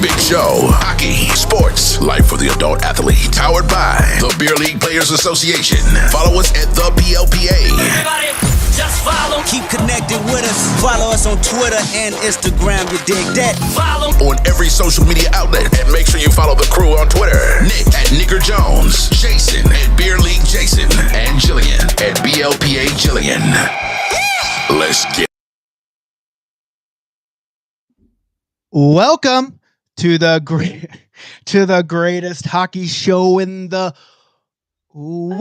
Big Show. Hockey, sports, life for the adult athlete. Powered by the Beer League Players Association. Follow us at the BLPA. Everybody, just follow. Keep connected with us. Follow us on Twitter and Instagram. You dig that? Follow On every social media outlet. And make sure you follow the crew on Twitter. Nick at Nicker Jones. Jason at Beer League Jason. And Jillian at BLPA Jillian. Let's get Welcome to the greatest hockey show in the world.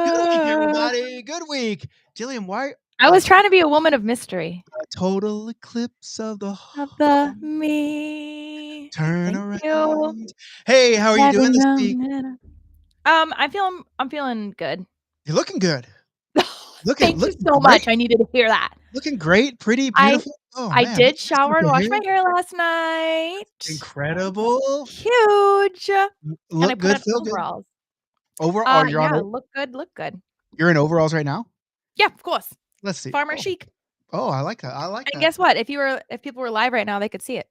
Good week, everybody. Good week. Jillian, why? I was trying to be a woman of mystery. A total eclipse of the Me. turn Thank around. you. Hey, how are you doing this week? I'm feeling good. You're looking good. Thank you so much. I needed to hear that. Looking great, pretty beautiful. I did shower and wash my hair last night. Incredible. Huge. And I Look put good, on feel good. overalls. Overall, you're yeah, on. look good. You're in overalls right now. Yeah, of course. Let's see. Farmer chic. Oh, I like that. I like And that. guess what? If people were live right now, they could see it.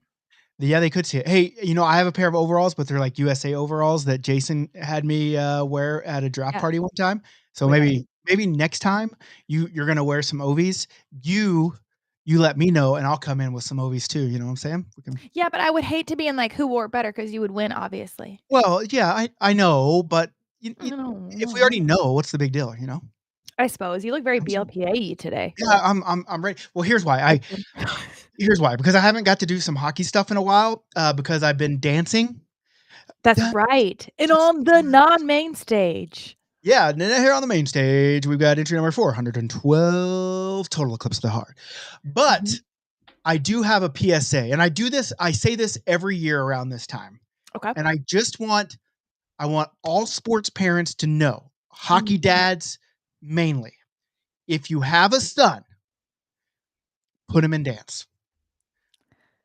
Yeah, they could see it. Hey, I have a pair of overalls, but they're like USA overalls that Jason had me wear at a draft party one time. So maybe next time you're gonna wear some Ovies. You let me know, and I'll come in with some Ovies too. You know what I'm saying? Yeah, but I would hate to be in like who wore it better because you would win, obviously. Well, yeah, I know, but if we already know, what's the big deal? I suppose you look very BLPA today. Yeah, I'm ready. Well, here's why. Because I haven't got to do some hockey stuff in a while. Because I've been dancing. That's right. And on the non-main stage. Yeah, and then here on the main stage, we've got entry number 412, total eclipse of the heart. But I do have a PSA, and I say this every year around this time. Okay. And I want all sports parents to know, hockey dads mainly, if you have a son, put him in dance.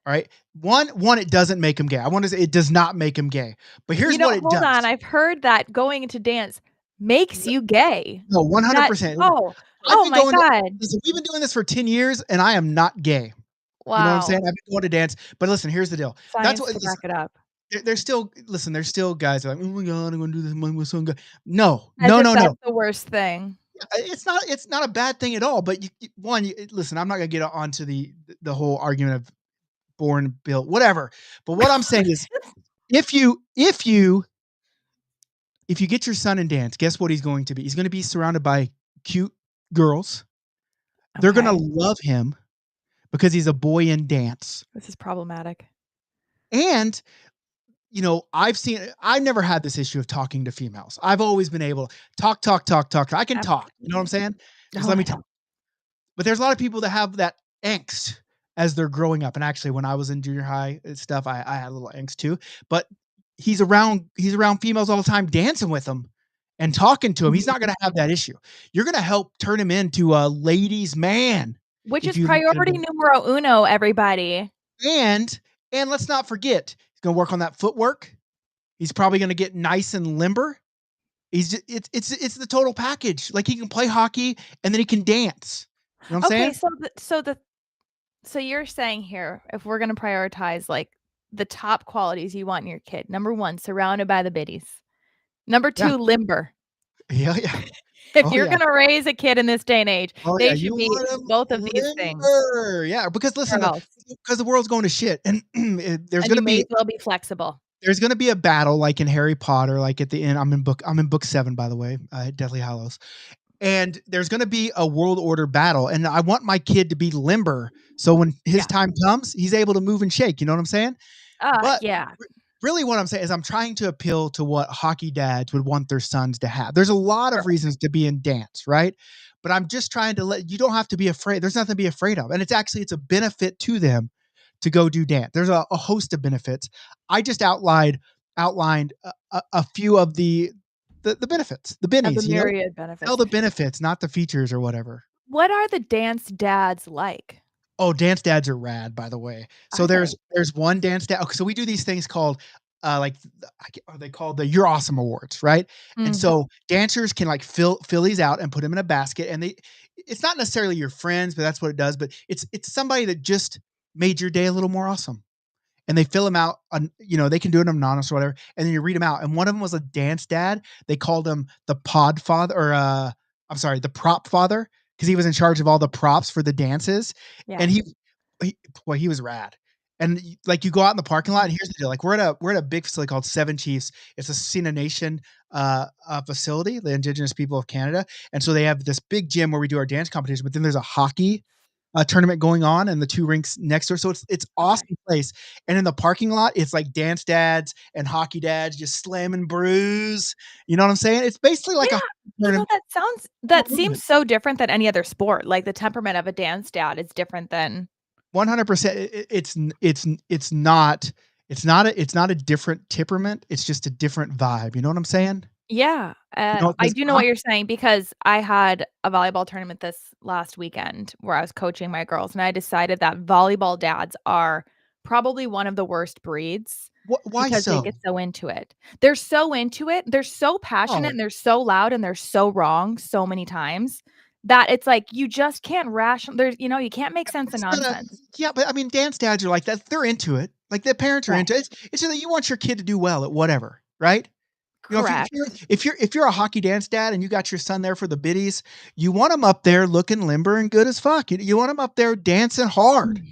All right. One, it doesn't make him gay. I want to say it does not make him gay. But here's what it does. Hold on. I've heard that going into dance makes you gay. No, 100%. Oh my God. Listen, we've been doing this for 10 years and I am not gay. Wow. You know what I'm saying? I've been going to dance. But listen, here's the deal. Science to back it up. There's still guys who are like, oh my God, I'm going to do this. My son. No. That's the worst thing. It's not a bad thing at all. But listen, I'm not going to get onto the whole argument of born, built, whatever. But what I'm saying is if you get your son in dance, guess what he's going to be? He's going to be surrounded by cute girls. Okay. They're going to love him because he's a boy in dance. This is problematic. And, I've never had this issue of talking to females. I've always been able to talk. I can talk. You know what I'm saying? Just let me talk. But there's a lot of people that have that angst as they're growing up. And actually, when I was in junior high and stuff, I had a little angst too. But he's around females all the time, dancing with them and talking to him. He's not going to have that issue. You're going to help turn him into a ladies' man, which is priority numero uno. Everybody, and let's not forget, he's going to work on that footwork. He's probably going to get nice and limber. It's the total package. Like he can play hockey and then he can dance. You know what I'm saying? So you're saying here, if we're going to prioritize like the top qualities you want in your kid, number 1, surrounded by the biddies. Number 2, limber. Yeah. If you're going to raise a kid in this day and age, they should be both of these things. Yeah, because listen, because the world's going to shit, and there's going to may as well be flexible. There's going to be a battle like in Harry Potter, like at the end. I'm in book 7, by the way, Deathly Hallows. And there's going to be a world order battle. And I want my kid to be limber. So when his time comes, he's able to move and shake. You know what I'm saying? But really what I'm saying is I'm trying to appeal to what hockey dads would want their sons to have. There's a lot of reasons to be in dance, right? But I'm just trying to you don't have to be afraid. There's nothing to be afraid of. And it's a benefit to them to go do dance. There's a host of benefits. I just outlined a few of the benefits, the bennies, the myriad benefits. All the benefits, not the features or whatever. What are the dance dads like? Oh, dance dads are rad, by the way. So there's one dance dad. Okay, so we do these things called are they called the You're Awesome Awards, right? Mm-hmm. And so dancers can like fill these out and put them in a basket, and it's not necessarily your friends, but that's what it does. But it's somebody that just made your day a little more awesome. And they fill them out on, they can do it anonymous or whatever. And then you read them out. And one of them was a dance dad. They called him the pod father, or I'm sorry, the prop father, because he was in charge of all the props for the dances. Yeah. And he was rad. And like you go out in the parking lot, and here's the deal: like we're at a big facility called Seven Chiefs. It's a Sena Nation facility, the Indigenous people of Canada, and so they have this big gym where we do our dance competition. But then there's a hockey tournament going on, and the two rinks next door. So it's awesome place. And in the parking lot, it's like dance dads and hockey dads just slamming brews. You know what I'm saying? It's basically like a tournament. That seems so different than any other sport. Like the temperament of a dance dad is different than 100%. It's not a different temperament. It's just a different vibe. You know what I'm saying? Yeah, I do know what you're saying because I had a volleyball tournament this last weekend where I was coaching my girls, and I decided that volleyball dads are probably one of the worst breeds Why because they so? get so into it. They're so into it, they're so passionate, and they're so loud, and they're so wrong so many times that it's like you just can't there's you can't make sense of nonsense. Yeah, but I mean, dance dads are like that. They're into it. Like their parents are Yeah. into it. It's just that you want your kid to do well at whatever, right? Correct. If you're a hockey dance dad and you got your son there for the biddies, you want him up there looking limber and good as fuck. You want him up there dancing hard.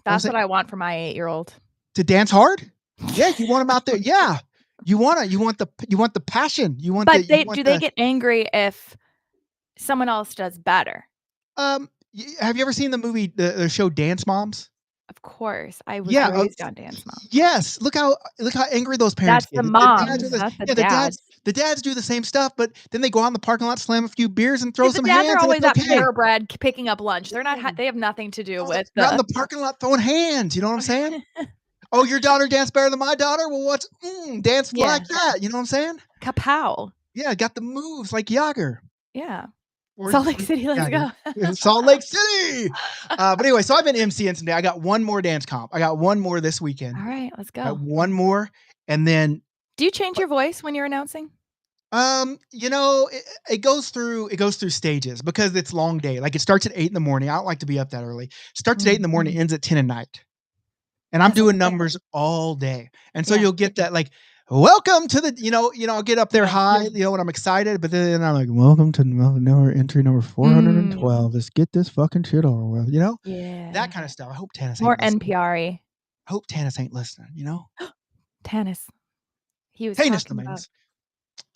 That's what I want for my 8-year-old. To dance hard? Yeah, you want him out there. Yeah. You want the passion. But do they get angry if someone else does better? Have you ever seen the movie, the show Dance Moms? Of course, I was raised on Dance Moms. Yes, look how angry those parents get. That's get. the moms, not the dads. The dads do the same stuff, but then they go out in the parking lot, slam a few beers, and throw some the dads hands. are always at purebred picking up lunch. They're not. They have nothing to do with not in the parking lot throwing hands. You know what I'm saying? Oh, your daughter danced better than my daughter. Well, what's dance like that? You know what I'm saying? Kapow! Yeah, got the moves like Yager. Yeah. Salt Lake City, let's go. Salt Lake City. But anyway, so I've been emceeing today. I got one more dance comp. I got one more this weekend. All right, let's go. One more, and then. Do you change your voice when you're announcing? It goes through stages because it's long day. Like it starts at 8 a.m. I don't like to be up that early. Starts at 8 a.m, ends at 10 at night. And I'm doing numbers all day. And so you'll get that like, welcome to the, I'll get up there high, when I'm excited, but then I'm like, welcome to entry number 412. Let's get this fucking shit over with, Yeah. That kind of stuff. I hope Tanis ain't more listening. NPR-y. I hope Tanis ain't listening, Tanis. He was Tanis talking about.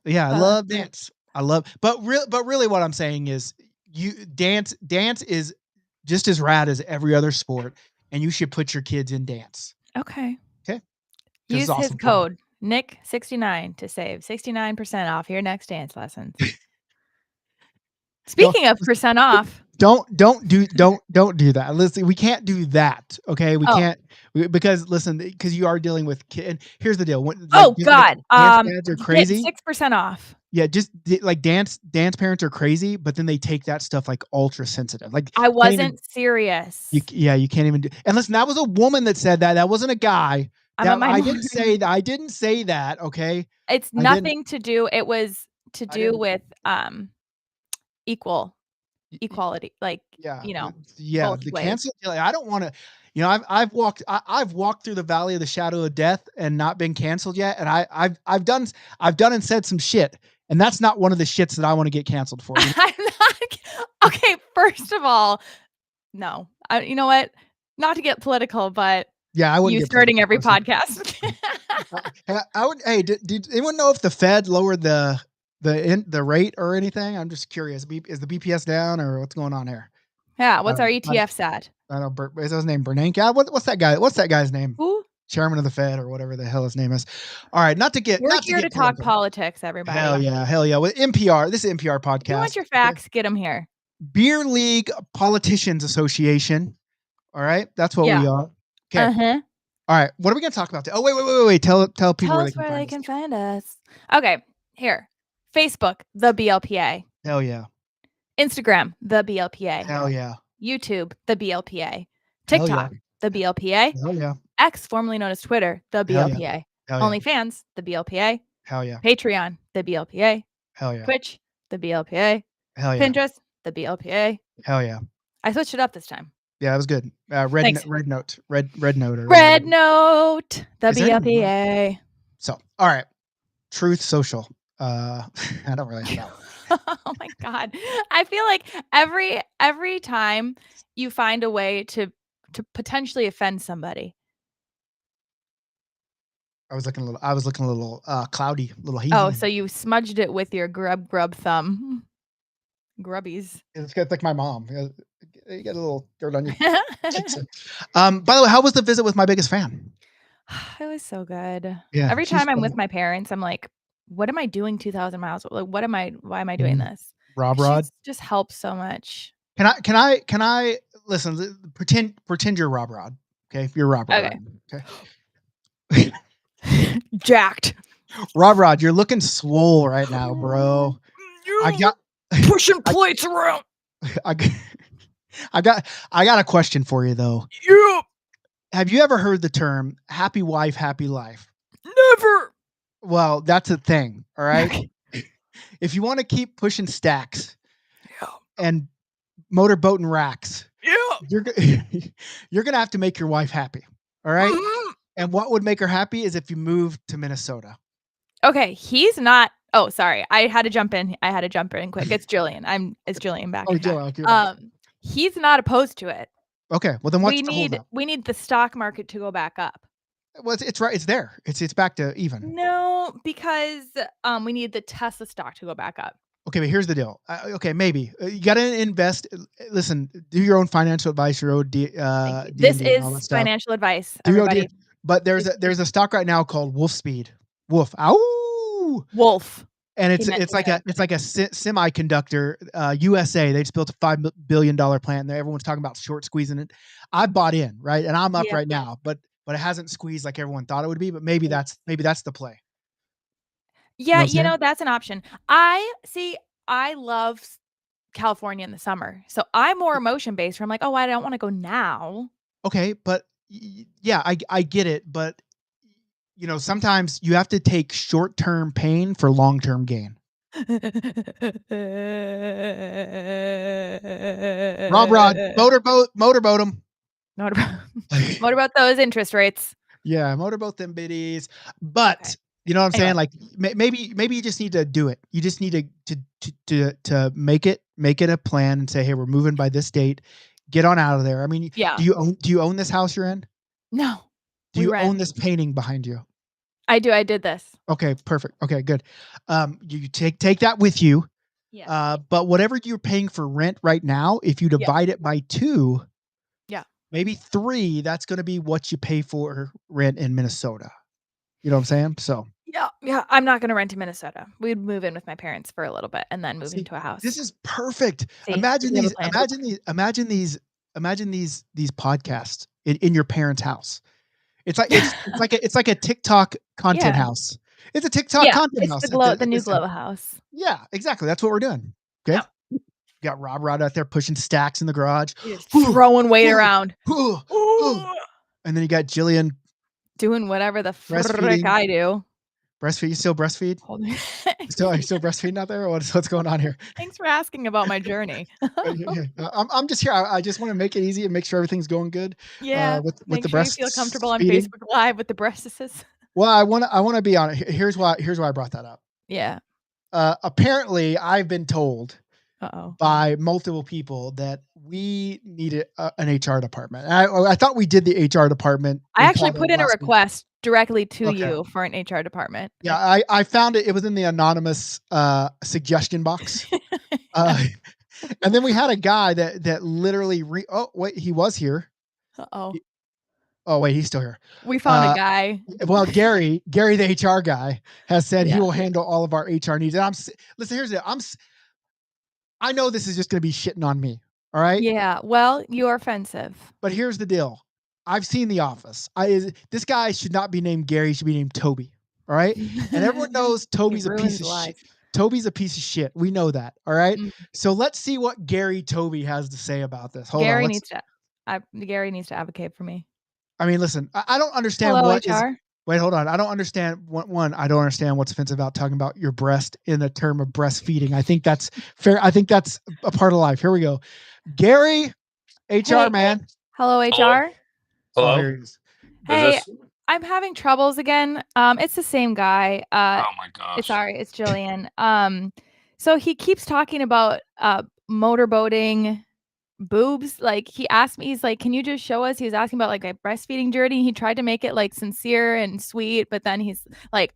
Yeah, I love dance. But really what I'm saying is dance is just as rad as every other sport, and you should put your kids in dance. Okay. Okay. Use his code Nick69 to save 69% off your next dance lessons. Speaking of percent off. Don't do that. Listen, we can't do that. Okay, we can't because you are dealing with kids. And here's the deal. God, dance dads are crazy. 6% off. Yeah, just like dance parents are crazy, but then they take that stuff like ultra sensitive. Like I wasn't serious. You can't even do. And listen, that was a woman that said that. That wasn't a guy. I didn't say that. I didn't say that. Okay, it's nothing to do. It was to do with equality. Like the cancel. I don't want to. I've walked through the valley of the shadow of death and not been canceled yet. And I've done and said some shit. And that's not one of the shits that I want to get canceled for. I'm not. Okay, first of all, no. You know what? Not to get political, but I wouldn't. You starting every podcast. I would. Hey, did anyone know if the Fed lowered the rate or anything? I'm just curious. Is the BPS down or what's going on here? Yeah. What's our ETFs at? I don't know. Is his name Bernanke? What's that guy? What's that guy's name? Who? Chairman of the Fed or whatever the hell his name is. All right, We're here to talk politics, everybody. Hell yeah. With NPR, this is NPR podcast. You want your facts? Get them here. Beer League Politicians Association. All right, that's what we are. Okay. All right, what are we gonna talk about today? Oh wait. Tell people where they can find us. Okay, here. Facebook, the BLPA. Hell yeah. Instagram, the BLPA. Hell yeah. YouTube, the BLPA. TikTok, the BLPA. Hell yeah. X, formerly known as Twitter, the BLPA. OnlyFans, the BLPA. Hell yeah. Patreon, the BLPA. Hell yeah. Twitch, the BLPA. Hell yeah. Pinterest, the BLPA. Hell yeah. I switched it up this time. Yeah, that was good. Red note or Red whatever. Note, the Is there BLPA. So, all right. Truth Social. I don't really have that one. Oh my God. I feel like every time you find a way to potentially offend somebody. I was looking a little cloudy, a little hazy. Oh, so you smudged it with your grub thumb. Grubbies. It's like my mom. You get a little dirt on you. By the way, how was the visit with my biggest fan? It was so good. Yeah. Every time I'm with my parents, I'm like, what am I doing 2,000 miles? Like, why am I doing this? Rod. She just helps so much. Can I listen? Pretend you're Rod. Okay, if you're Rod. Okay. Jacked. Rod, you're looking swole right now, bro. I got pushing plates around. I got a question for you though. Yeah. Have you ever heard the term "happy wife, happy life"? Never. Well, that's a thing. All right. Okay. If you want to keep pushing stacks, yeah, and motorboat and racks, yeah, you're gonna have to make your wife happy. All right. Mm-hmm. And what would make her happy is if you moved to Minnesota. Okay, he's not. Oh, sorry. I had to jump in quick. It's Jillian. It's Jillian back. Oh, Jillian. He's not opposed to it. Okay. Well, then what's the holdup? We need the stock market to go back up. Well, it's right. It's there. It's back to even. No, because we need the Tesla stock to go back up. Okay, but here's the deal. Okay, maybe you got to invest. Listen, do your own financial advice, your own this is financial advice. Everybody. But there's a stock right now called Wolf Speed. Wolf. Ow. Wolf. And it's like a semiconductor. USA, they just built a $5 billion plant there. Everyone's talking about short squeezing it. I bought in, right, and I'm up right now, but it hasn't squeezed like everyone thought it would be. But maybe that's the play. Yeah, you know that's an option. I love California in the summer, so I'm more emotion based. Where I'm like, oh, I don't want to go now. Okay, but yeah, I get it, but you know, sometimes you have to take short-term pain for long-term gain. Rod, motorboat them. Motorboat those interest rates. Yeah, motorboat them biddies. But okay. You know what I'm saying? Like maybe you just need to do it. You just need to make it a plan and say, hey, we're moving by this date. Get on out of there. I mean, yeah. Do you own this house you're in? No. Do you own this painting behind you? I do. I did this. Okay, perfect. Okay, good. You take that with you. Yeah. But whatever you're paying for rent right now, if you divide it by 2, maybe 3, that's going to be what you pay for rent in Minnesota. You know what I'm saying? So. Yeah. I'm not going to rent in Minnesota. We'd move in with my parents for a little bit and then move into a house. This is perfect. Imagine these podcasts in your parents' house. It's like a TikTok content house. It's a TikTok content house. It's the new Glow house. Yeah, exactly. That's what we're doing. Okay. Yeah. Got Rod out there pushing stacks in the garage. Just throwing weight around. And then you got Jillian doing whatever the frick I do. Breastfeed? You still breastfeed? Are you still breastfeeding out there? Or what's going on here? Thanks for asking about my journey. I'm just here. I just want to make it easy and make sure everything's going good. Yeah. With the breast. You feel comfortable on Facebook Live with the breasts. Well, I want to be on it. Here's why I brought that up. Yeah. Apparently, I've been told by multiple people that we needed an HR department. I thought we did the HR department. I actually put in a request directly to you for an HR department. Yeah, I found it. It was in the anonymous suggestion box. And then we had a guy that literally he was here. Oh wait, he's still here. We found a guy. Well, Gary, the HR guy, has said he will handle all of our HR needs. And listen. Here's it. I know this is just going to be shitting on me. All right. Yeah. Well, you're offensive. But here's the deal. I've seen The Office. This guy should not be named Gary. He should be named Toby. All right. And everyone knows Toby's a piece of shit. Toby's a piece of shit. We know that. All right. So let's see what Toby has to say about this. Gary needs to advocate for me. I mean, listen, I don't understand wait, hold on. I don't understand I don't understand what's offensive about talking about your breast in the term of breastfeeding. I think that's fair. I think that's a part of life. Here we go. Gary, HR man. Hello, HR. Hello. Oh, here he is. Hey, I'm having troubles again. It's the same guy. Oh my gosh. It's Jillian. So he keeps talking about motorboating boobs. Like he asked me, he's like, "Can you just show us?" He was asking about like a breastfeeding journey. He tried to make it like sincere and sweet, but then he's like,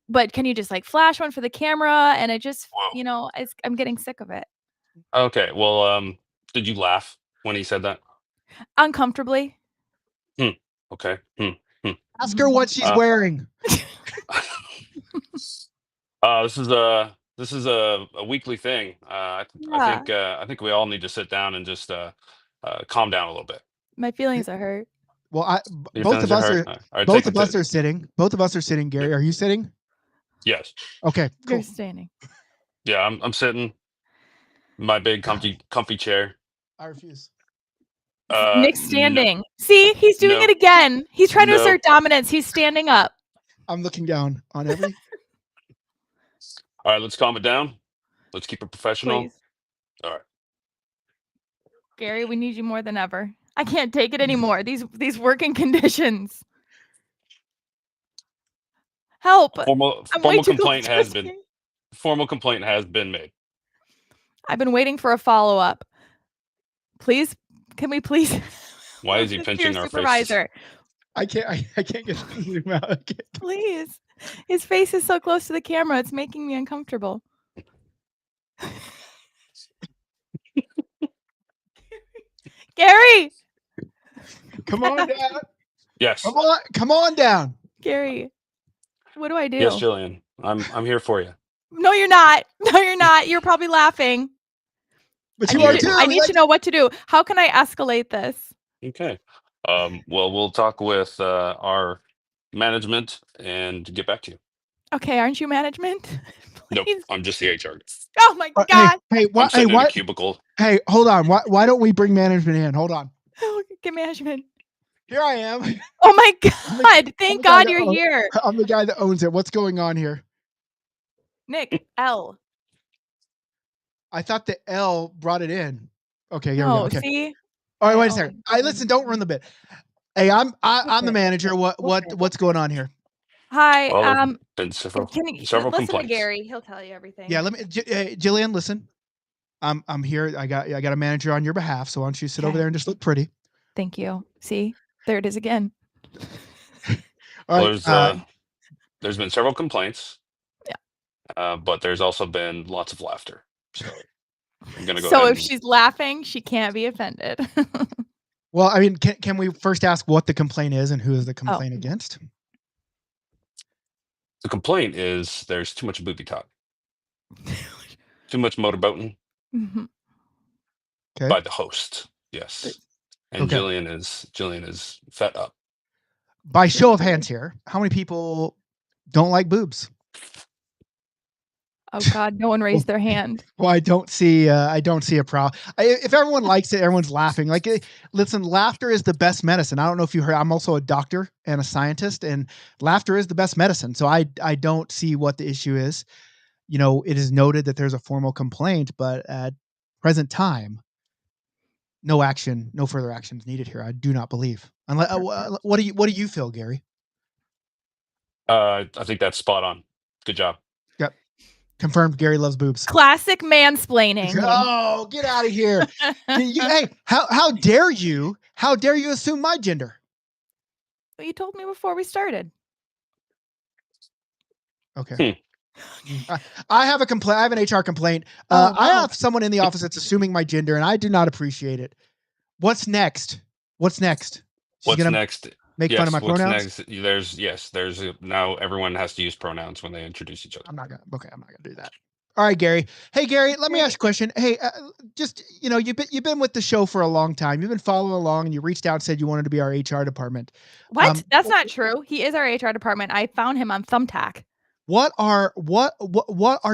"But can you just like flash one for the camera?" And it just, I'm getting sick of it. Okay. Well, did you laugh when he said that? Uncomfortably. Okay. Ask her what she's wearing. This is a weekly thing. I think we all need to sit down and just calm down a little bit. My feelings are hurt. Well, Your both of feelings us are are hurt? All right, both take of it us are sitting. Both of us are sitting. Gary, are you sitting? Yes. Okay, cool. You're standing. Yeah, I'm sitting in my big comfy chair. I refuse. Nick's standing. See, he's doing it again. He's trying to assert dominance. He's standing up. I'm looking down on every. All right, let's calm it down. Let's keep it professional. Please. All right. Gary, we need you more than ever. I can't take it anymore. These working conditions. Help. Formal complaint has been made. I've been waiting for a follow-up. Please, can we please? Why is he pinching our supervisor? faces? I can't get to zoom out. Please. His face is so close to the camera. It's making me uncomfortable. Gary. Come on down. Yes. Come on down. Gary. What do I do? Yes, Jillian. I'm here for you. No, you're not. No, you're not. You're probably laughing. But you are too. I need to know what to do. How can I escalate this? Okay. Well, we'll talk with our management and get back to you. Okay, aren't you management? Nope, I'm just the HR. Oh my God. I'm sitting in a cubicle. Hey, hold on. Why don't we bring management in? Hold on. Get management. Here I am. Oh my God. Thank God you're here. I'm the guy that owns it. What's going on here? Nick, L. I thought the L brought it in. Okay, here we go. Okay. See? All right, wait a second. Listen, don't ruin the bit. Hey, I'm the manager. What's going on here? Hi. Well, been several listen complaints. to Gary. He'll tell you everything. Yeah, let me Jillian, listen. I'm here. I got a manager on your behalf, so why don't you sit over there and just look pretty? Thank you. See? There it is again. All right. There's been several complaints. Yeah. But there's also been lots of laughter. So I'm gonna go So ahead if she's laughing, she can't be offended. Well, I mean, can we first ask what the complaint is and who is the complaint against? The complaint is there's too much booby talk. Too much motorboating. Mm-hmm. Okay. By the host. Yes. And Jillian is fed up. By show of hands here, how many people don't like boobs? Oh God, no one raised their hand. Well, I don't see a problem. If everyone likes it, everyone's laughing. Like, listen, laughter is the best medicine. I don't know if you heard. I'm also a doctor and a scientist, and laughter is the best medicine. So I don't see what the issue is. You know, it is noted that there's a formal complaint, but at present time, no further action is needed here. I do not believe. Unless, what do you feel, Gary? I think that's spot on. Good job. Yep. Confirmed. Gary loves boobs. Classic mansplaining. Oh, get out of here! Hey, how dare you? How dare you assume my gender? Well, you told me before we started. Okay. I have a complaint. I have an HR complaint. I have someone in the office that's assuming my gender, and I do not appreciate it. What's next? What's next? What's next? Make fun of my pronouns? There's now everyone has to use pronouns when they introduce each other. I'm not gonna do that. All right, Gary. Hey, Gary, let me ask you a question. Hey, just, you've been with the show for a long time. You've been following along, and you reached out and said you wanted to be our HR department. What? That's not true. He is our HR department. I found him on Thumbtack. What are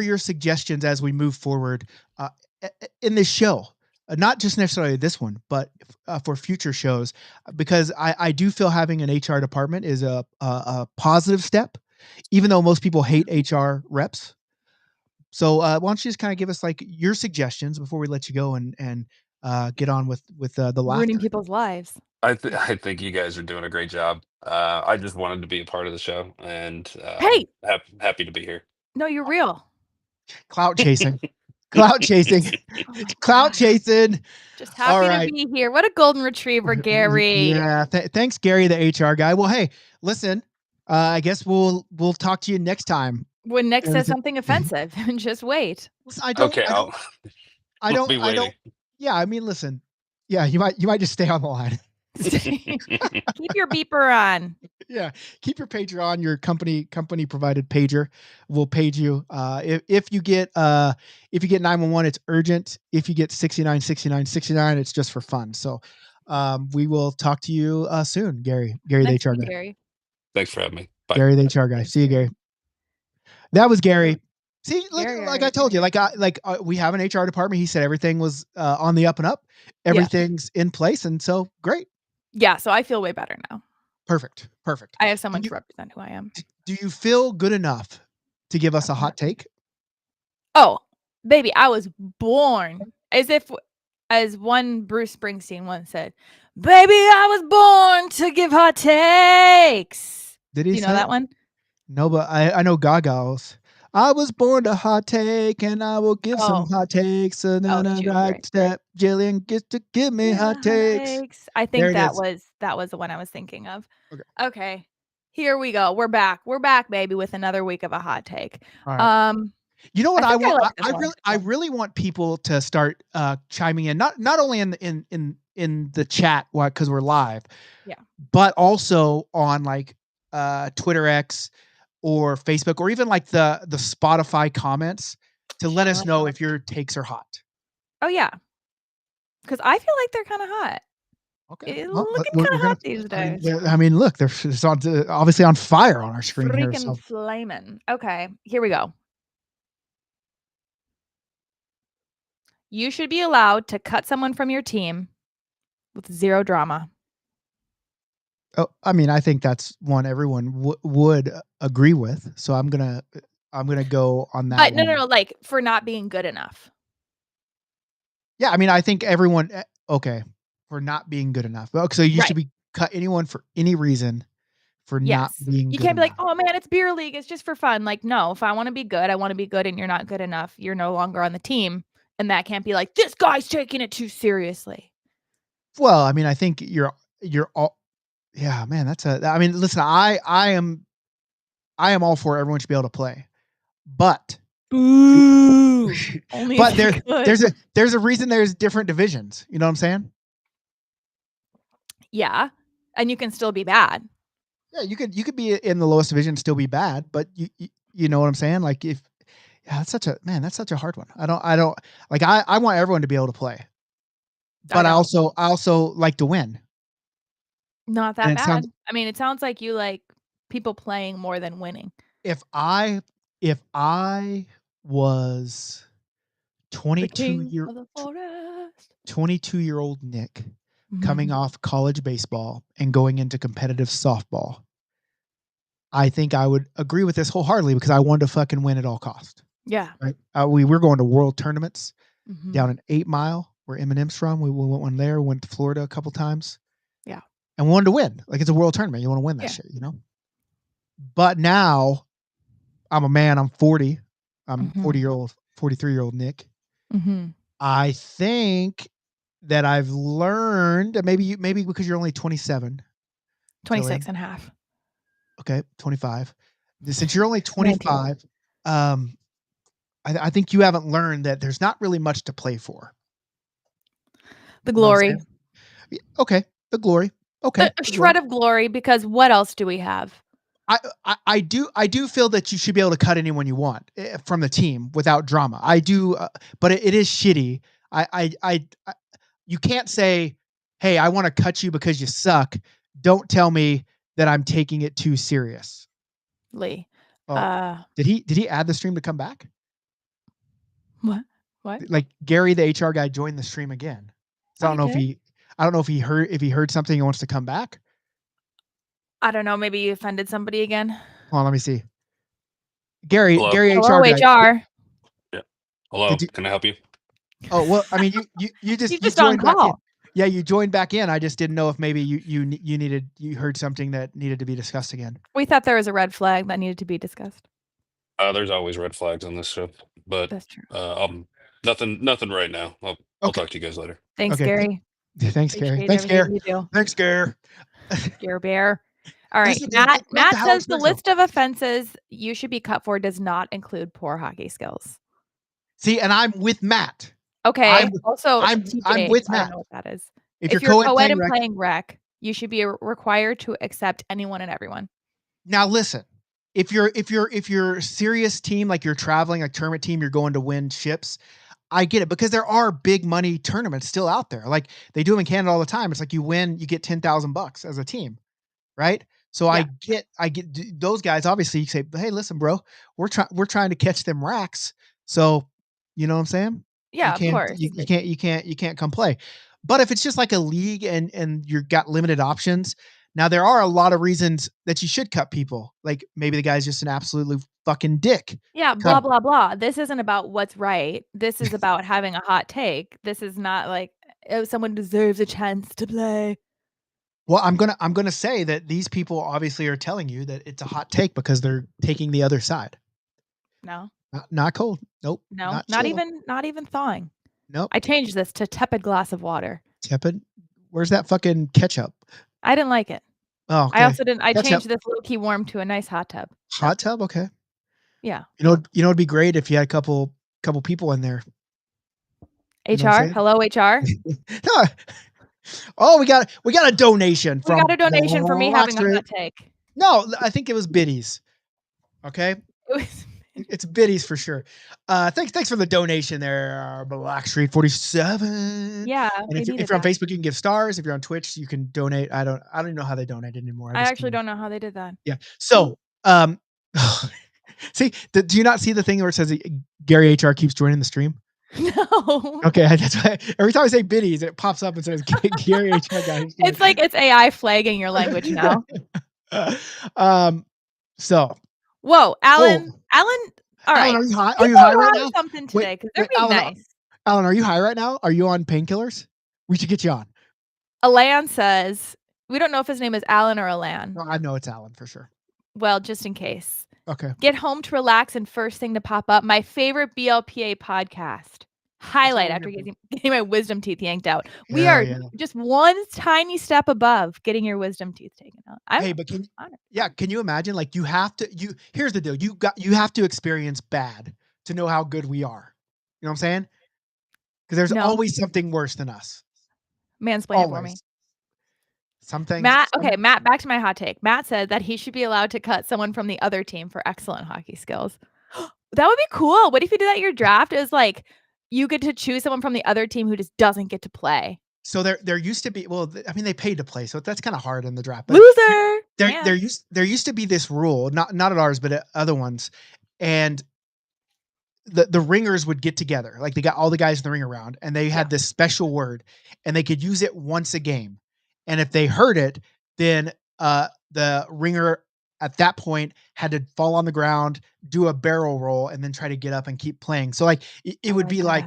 your suggestions as we move forward in this show? Not just necessarily this one, but for future shows, because I do feel having an HR department is a positive step, even though most people hate HR reps. So why don't you just kind of give us like your suggestions before we let you go, and get on with the Ruining laughter. people's lives. I think you guys are doing a great job. I just wanted to be a part of the show, and Hey! happy to be here. No, you're real. Clout chasing. Clout chasing. Oh my Clout God. chasing. Just All happy to right. be here. What a golden retriever, Gary. Yeah. Thanks, Gary, the HR guy. Well, hey, listen. I guess we'll talk to you next time. When Nick says Everything- something offensive, just wait. Listen, I Okay, don't. I'll be waiting. Yeah, I mean, listen. Yeah, you might just stay on the line. Keep your beeper on. Yeah, keep your pager on. Your company provided pager will page you. If you get 911, it's urgent. If you get 69, it's just for fun. So, we will talk to you soon, Gary. Gary, Next the HR one, guy. Gary. Thanks for having me. Bye. Gary, the HR guy. Thanks, See you, Gary. Gary. That was Gary. See, like Gary, I told you, we have an HR department. He said everything was on the up and up. Everything's in place, and so great. Yeah, so I feel way better now. Perfect. I have someone to represent who I am. Do you feel good enough to give us a hot take? Oh, baby, I was born as one Bruce Springsteen once said, "Baby, I was born to give hot takes." Did he Do you know say that one? No, but I know Gaga's. I was born to hot take, and I will give some hot takes. And then a shoot, right right. step, Jillian gets to give me hot takes. I There think it that is. was the one I was thinking of. Okay. Okay. Here we go. We're back. We're back, baby, with another week of a hot take. All right. You know what I want? like this one. I really want people to start chiming in, not only in the chat, because we're live, Yeah, but also on like Twitter X or Facebook, or even like the Spotify comments to let us know if your takes are hot. Oh yeah, because I feel like they're kind of hot. Okay, It's well, looking kind of hot these days. I mean, look, they're obviously on fire on our screen here. Freaking So flaming. Okay, here we go. You should be allowed to cut someone from your team with zero drama. oh, I mean, I think that's one everyone would agree with. So I'm gonna go on that. But one. no, like for not being good enough. Yeah, I mean, I think everyone okay for not being good enough. Well, so you Right. should be cut anyone for any reason for not Yes. being. You good can't be like, enough. oh man, it's beer league. It's just for fun. Like, no, if I want to be good, I want to be good, and you're not good enough. You're no longer on the team. And that can't be like, this guy's taking it too seriously. Well, I mean, I think you're all. Yeah, man, I mean, listen, I am all for everyone should be able to play, but Boo. Only but if you could. there's a reason there's different divisions. You know what I'm saying? Yeah. And you can still be bad. Yeah, you could be in the lowest division and still be bad, but you know what I'm saying? Like that's such a hard one. I don't like I want everyone to be able to play. But I also like to win. Not that And bad. I mean, it sounds like you like people playing more than winning. If I was 22-year-old Nick coming off college baseball and going into competitive softball, I think I would agree with this wholeheartedly because I wanted to fucking win at all costs. Yeah. Right. We were going to world tournaments Mhm. down in 8 Mile, where Eminem's from. We went one there. Went to Florida a couple times. Yeah. And wanted to win. Like, it's a world tournament. You want to win that shit, you know? But now I'm a man. I'm 40. I'm 43-year-old Nick. Mhm. I think that I've learned, maybe because you're only 27. 26 and a half. Okay, 25. Since you're only 25, I think you haven't learned that there's not really much to play for. The glory. Okay, the glory. Okay, a shred of glory, because what else do we have? I do feel that you should be able to cut anyone you want from the team without drama. I do, but it is shitty. You can't say, "Hey, I want to cut you because you suck." Don't tell me that I'm taking it too seriously. Did he add the stream to come back? What? Like Gary, the HR guy, joined the stream again. So I don't know if he heard something and wants to come back. I don't know. Maybe you offended somebody again. Hold on, let me see. Gary, Hello? HR Hello, guy. HR. Yeah. Hello. Can I help you? Oh, well, I mean, you He's you just on joined back in. call. Yeah, you joined back in. I just didn't know if maybe you heard something that needed to be discussed again. We thought there was a red flag that needed to be discussed. There's always red flags on this show, but That's true. nothing right now. I'll Okay. talk to you guys later. Thanks, Okay. Gary. Thanks, Gary. Appreciate Thanks, everything Gary. you do. Thanks, Gary. Scare bear. All right. Listen, dude, Matt go back to Matt Howard says the Springs, though. list of offenses you should be cut for does not include poor hockey skills. See, and I'm with Matt. Okay. I'm Also, I'm TJ, with I don't Matt. know what that is. If If you're you're co-ed co-ed playing and rec, playing rec, you should be required to accept anyone and everyone. now listen. If you're a serious team, like you're traveling, like tournament team, you're going to win ships. I get it because there are big money tournaments still out there. Like they do them in Canada all the time. It's like you win, you get $10,000 as a team, right? So Yeah. I get those guys. Obviously, you say, "Hey, listen, bro, we're trying to catch them racks." So, you know what I'm saying? Yeah, of course. You can't come play. But if it's just like a league and you've got limited options, now there are a lot of reasons that you should cut people. Like maybe the guy's just an absolutely fucking dick. Yeah, Cut blah him. blah blah. This isn't about what's right. This is about having a hot take. This is not like, oh, someone deserves a chance to play. Well, I'm gonna say that these people obviously are telling you that it's a hot take because they're taking the other side. No. Not cold. Nope. No. Not chill. Not even thawing. Nope. I changed this to tepid glass of water. Tepid. Where's that fucking ketchup? I didn't like it. Oh, okay. I also didn't I Ketchup. changed this low key warm to a nice hot tub. Hot tub. Okay. Yeah. It'd be great if you had a couple people in there. You know what I'm HR. saying? Hello, HR. No. Oh, we got a donation We from got a donation for me having a Blackstreet. hot take. No, I think it was biddies. Okay. It was It's biddies for sure. Thanks for the donation there, Blackstreet 47. Yeah, And we if needed you're on that. Facebook, you can give stars. If you're on Twitch, you can donate. I don't even know how they donate anymore. I just actually can- don't know how they did that. Yeah. So, see, do you not see the thing where it says Gary HR keeps joining the stream? No. Okay, that's why every time I say biddies, it pops up and says Gary HR guy. It's like it's AI flagging your language now. So, Whoa, Alan. Alan. All right. Alan, are you high? Are People you high are right on now? something today because they're wait, being Alan, nice. Alan, are you high right now? Are you on painkillers? We should get you on. Alan says, we don't know if his name is Alan or Alan. No, I know it's Alan for sure. Well, just in case. Okay. Get home to relax and first thing to pop up, my favorite BLPA podcast. Highlight after getting my wisdom teeth yanked out. We are just one tiny step above getting your wisdom teeth taken out. But can you imagine? Like here's the deal. You have to experience bad to know how good we are. You know what I'm saying? Because there's always something worse than us. Mansplain it for me. Something. Matt, back to my hot take. Matt said that he should be allowed to cut someone from the other team for excellent hockey skills. That would be cool. What if you did that at your draft? Is like you get to choose someone from the other team who just doesn't get to play. So there used to be, well, I mean, they paid to play, so that's kind of hard in the draft. But Loser. There used to be this rule, not at ours, but at other ones, and the ringers would get together, like they got all the guys in the ring around, and they had this special word, and they could use it once a game, and if they heard it, then the ringer at that point had to fall on the ground, do a barrel roll, and then try to get up and keep playing. So like it would be like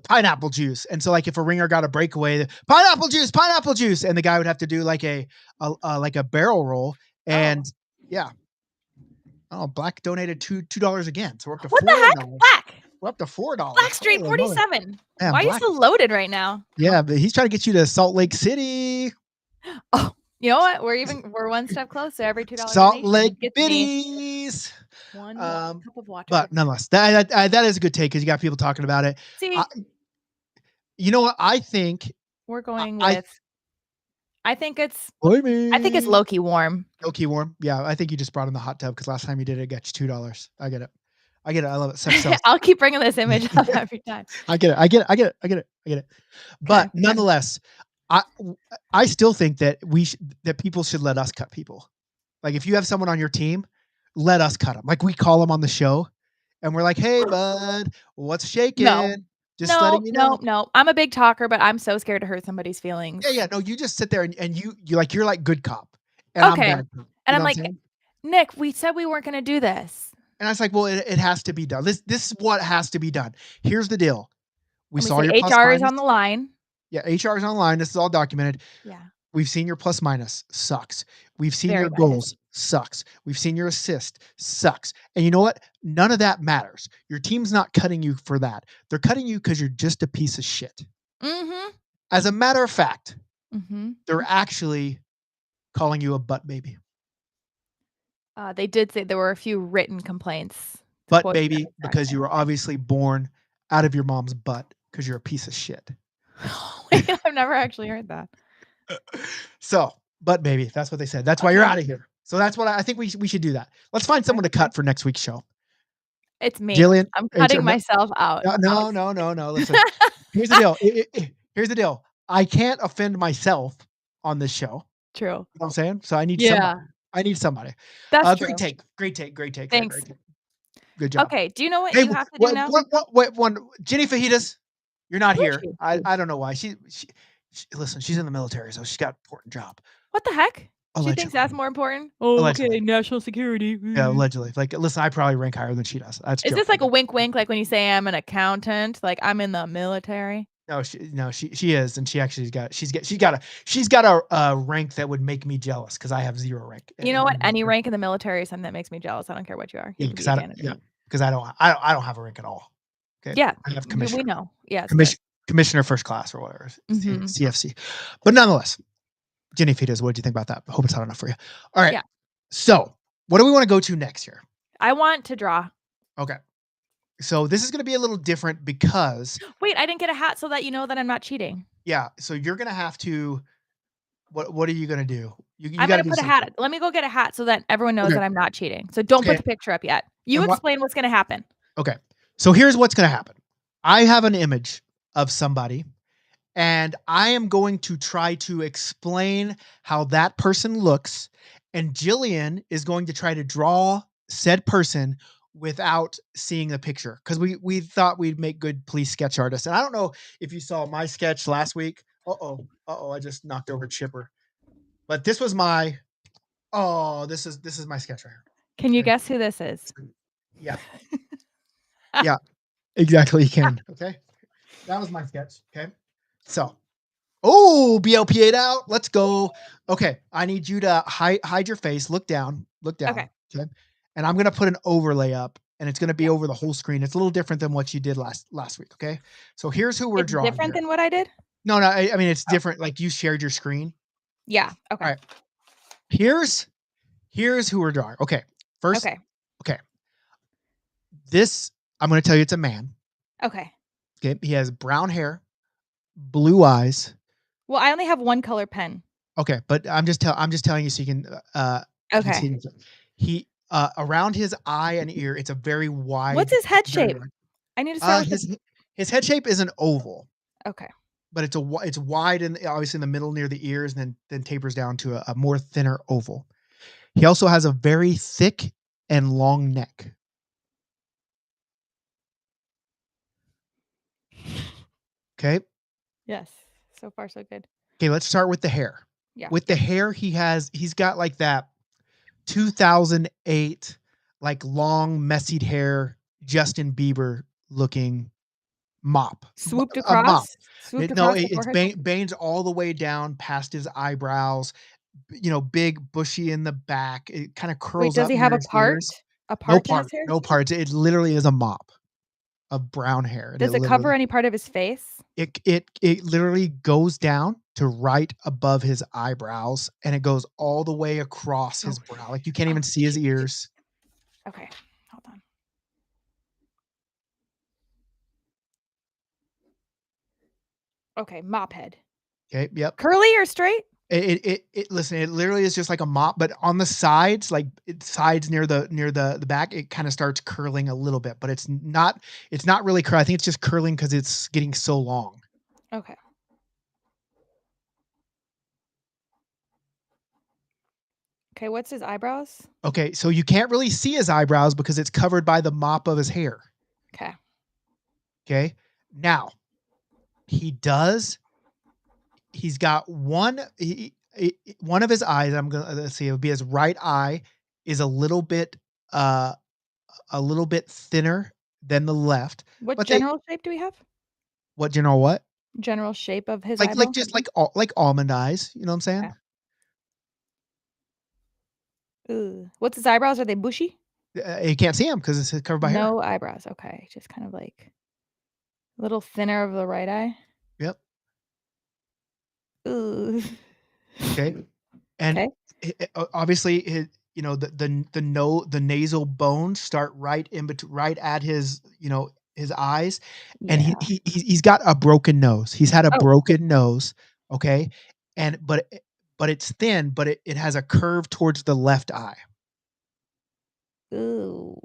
pineapple juice. And so like if a ringer got a breakaway, pineapple juice, and the guy would have to do like a barrel roll. And Black donated $2 again. So we're up to $4. What the heck? Black. We're up to $4. Blackstreet 47. Man, why are you so loaded right now? Yeah, but he's trying to get you to Salt Lake City. Oh, you know what? We're one step closer. Every $2 Salt Lake biddies. One cup of water. But nonetheless, that is a good take because you got people talking about it. See, you know what? I think we're going with. I think it's low-key warm. Low-key warm. Yeah, I think you just brought in the hot tub because last time you did it, got you $2. I get it. I love it. I'll keep bringing this image up every time. I get it. But nonetheless, I still think that that people should let us cut people. Like if you have someone on your team, let us cut them. Like we call them on the show, and we're like, "Hey, bud, what's shaking?" Just letting you know. No. I'm a big talker, but I'm so scared to hurt somebody's feelings. Yeah. No, you just sit there and you're like good cop, and I'm bad cop. And I'm like, Nick, we said we weren't going to do this. And I was like, well, it has to be done. This is what has to be done. Here's the deal. We saw your plus HR is minus. on the line. Yeah, HR is online. This is all documented. Yeah. We've seen your plus minus. Sucks. We've seen Very your bad goals. Sucks. We've seen your assist. Sucks. And you know what? None of that matters. Your team's not cutting you for that. They're cutting you because you're just a piece of shit. Mm-hmm. As a matter of fact, Mm-hmm. they're actually calling you a butt baby. They did say there were a few written complaints. Butt baby, because you were obviously born out of your mom's butt because you're a piece of shit. Wait, I've never actually heard that. So, butt baby, that's what they said. That's why you're out of here. So that's what I think we should do that. Let's find someone to cut for next week's show. It's me. Jillian, I'm cutting myself out. No. Listen, here's the deal. Here's the deal. I can't offend myself on this show. True. You know what I'm saying? So I need somebody. I need somebody. That's true. Great take. Thanks. Great take. Good job. Okay. Do you know what you have to do now? What, Jenny Fajitas, you're not Who is here. she? I don't know why. She listen, she's in the military, so she's got an important job. What the heck? She thinks Allegedly. that's more important? Oh, Allegedly. okay. National security. Yeah, allegedly. Like, listen, I probably rank higher than she does. That's Is this like a wink wink, like when you say I'm an accountant, like I'm in the military? No, she is, and she's got a rank that would make me jealous because I have 0 rank. You know what? Any rank in the military is something that makes me jealous. I don't care what you are. You because I don't have a rank at all. Okay. Yeah. I have commissioner. We know. Yeah. Commissioner first class or whatever. Mhm. CFC. But nonetheless, Jenny Fitas, what do you think about that? I hope it's hot enough for you. All right. Yeah. So what do we want to go to next here? I want to draw. Okay. So this is going to be a little different because Wait, I didn't get a hat so that you know that I'm not cheating. yeah. So you're going to have to, what are you going to do? I'm going to put a hat. Let me go get a hat so that everyone knows that I'm not cheating. So don't put the picture up yet. You explain what's going to happen. Okay. So here's what's going to happen. I have an image of somebody and I am going to try to explain how that person looks. And Jillian is going to try to draw said person without seeing the picture. Cause we thought we'd make good police sketch artists. And I don't know if you saw my sketch last week. I just knocked over Chipper. But this was my, this is my sketch right here. Can you guess who this is? Yeah. Yeah, exactly. You can. Okay. That was my sketch. Okay. So, BLPA'd out. Let's go. Okay. I need you to hide your face. Look down. Okay. And I'm going to put an overlay up and it's going to be over the whole screen. It's a little different than what you did last week. Okay. So here's who we're drawing. Different than what I did? No, I mean, it's different. Like you shared your screen. Yeah. Okay. All right. Here's who we're drawing. Okay. First. Okay. This, I'm going to tell you it's a man. Okay. Okay. He has brown hair, blue eyes. Well, I only have one color pen. Okay. But I'm just telling you so you can, okay. You can see he, around his eye and ear, it's a very wide. What's his head shape? I need to start with his head shape is an oval. Okay. But it's wide and obviously in the middle near the ears and then tapers down to a more thinner oval. He also has a very thick and long neck. Okay. Yes. So far, so good. Okay. Let's start with the hair. Yeah. With the hair, he's got like that 2008, like long, messy hair, Justin Bieber looking mop. Swooped across? It's bangs all the way down past his eyebrows, big, bushy in the back. It kind of curls up. Wait, does he have a part? Ears. A part in his hair? No parts. It literally is a mop of brown hair. Does it cover any part of his face? It literally goes down to right above his eyebrows and it goes all the way across his brow. Like you can't even see his ears. Okay. Hold on. Okay, mop head. Okay, yep. Curly or straight? Listen, it literally is just like a mop, but on the sides, like sides near the back, it kind of starts curling a little bit, but it's not really curly. I think it's just curling because it's getting so long. Okay. Okay, what's his eyebrows? Okay, so you can't really see his eyebrows because it's covered by the mop of his hair. Okay. Okay. Now, he's got one of his eyes. Let's see, it would be his right eye is a little bit thinner than the left. What general shape do we have? What general what? General shape of his Like eyebrow? just like almond eyes. You know what I'm saying? Okay. Ooh. What's his eyebrows? Are they bushy? You can't see them because it's covered by hair. No eyebrows. Okay. Just kind of like a little thinner of the right eye. Yep. Ooh. Okay. And obviously, the nasal bones start right in between, right at his his eyes, and Yeah. he's got a broken nose. He's had a Oh. broken nose. Okay, and but it's thin, but it has a curve towards the left eye. Ooh.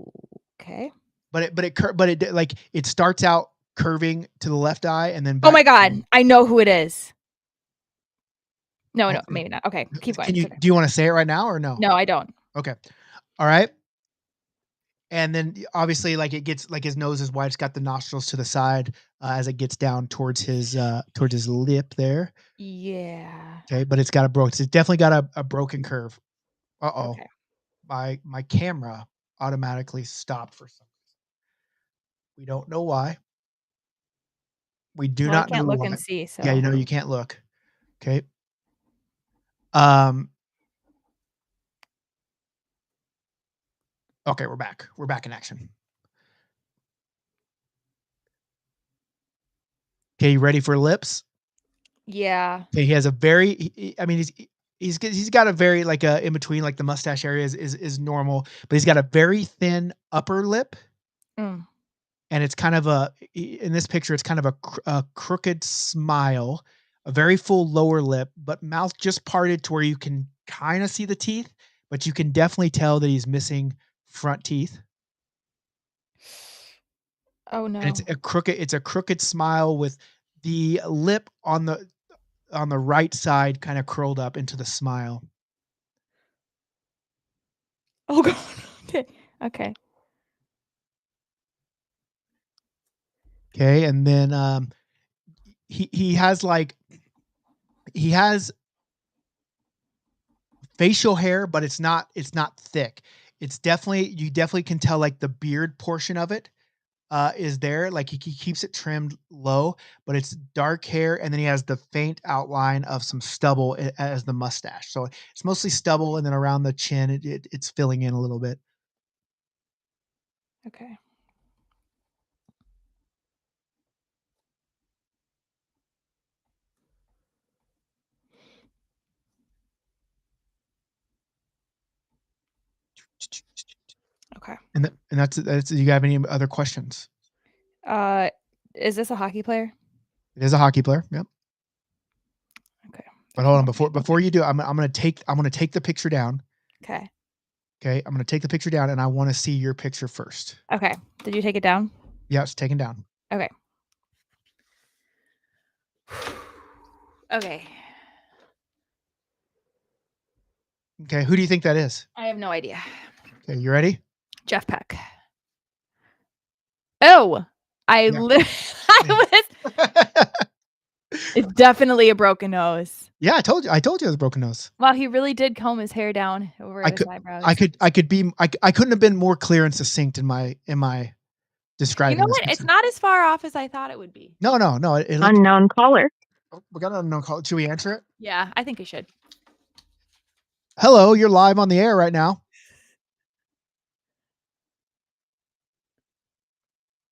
Okay. But it like it starts out curving to the left eye and then Oh back. my God. I know who it is. No, Okay. maybe not. Okay. Keep going. Can It's you okay. do you want to say it right now or no? No, I don't. Okay. All right. And then obviously, like it gets like his nose is wide. It's got the nostrils to the side as it gets down towards his lip there. Yeah. Okay, but it's got a broken. It's definitely got a broken curve. Uh-oh. Okay. My camera automatically stopped for some reason. We don't know why. We do Well, I not know can't look why. and see, Yeah, so. you can't look. Okay. Um. Okay, we're back. We're back in action. Okay, you ready for lips? Yeah. Okay, he has a very. I mean, he's got a very like a in between like the mustache area is normal, but he's got a very thin upper lip, Mm. and it's kind of in this picture it's kind of a crooked smile, a very full lower lip, but mouth just parted to where you can kind of see the teeth, but you can definitely tell that he's missing front teeth. Oh And no. it's a crooked smile with the lip on the right side kind of curled up into the smile. Oh God. Okay. Okay. Okay, and then he has like he has facial hair, but it's not thick. It's definitely you definitely can tell like the beard portion of it is there. Like he keeps it trimmed low, but it's dark hair, and then he has the faint outline of some stubble as the mustache. So it's mostly stubble, and then around the chin, it's filling in a little bit. Okay. Okay. And that's. You have any other questions? Uh, is this a hockey player? It is a hockey player. Yep. Okay. But hold on before you do, I'm gonna take the picture down. Okay. Okay, I'm gonna take the picture down, and I want to see your picture first. Okay. Did you take it down? Yeah, it's taken down. Okay. Okay. Okay, who do you think that is? I have no idea. Okay, you ready? Jeff Peck. Oh, I Yeah. It's definitely a broken nose. Yeah, I told you it was a broken nose. Wow, he really did comb his hair down over his eyebrows. I couldn't have been more clear and succinct in my You describing know this what? It's picture. not as far off as I thought it would be. No. Unknown caller. Oh, we got an unknown call. Should we answer it? Yeah, I think we should. Hello, you're live on the air right now.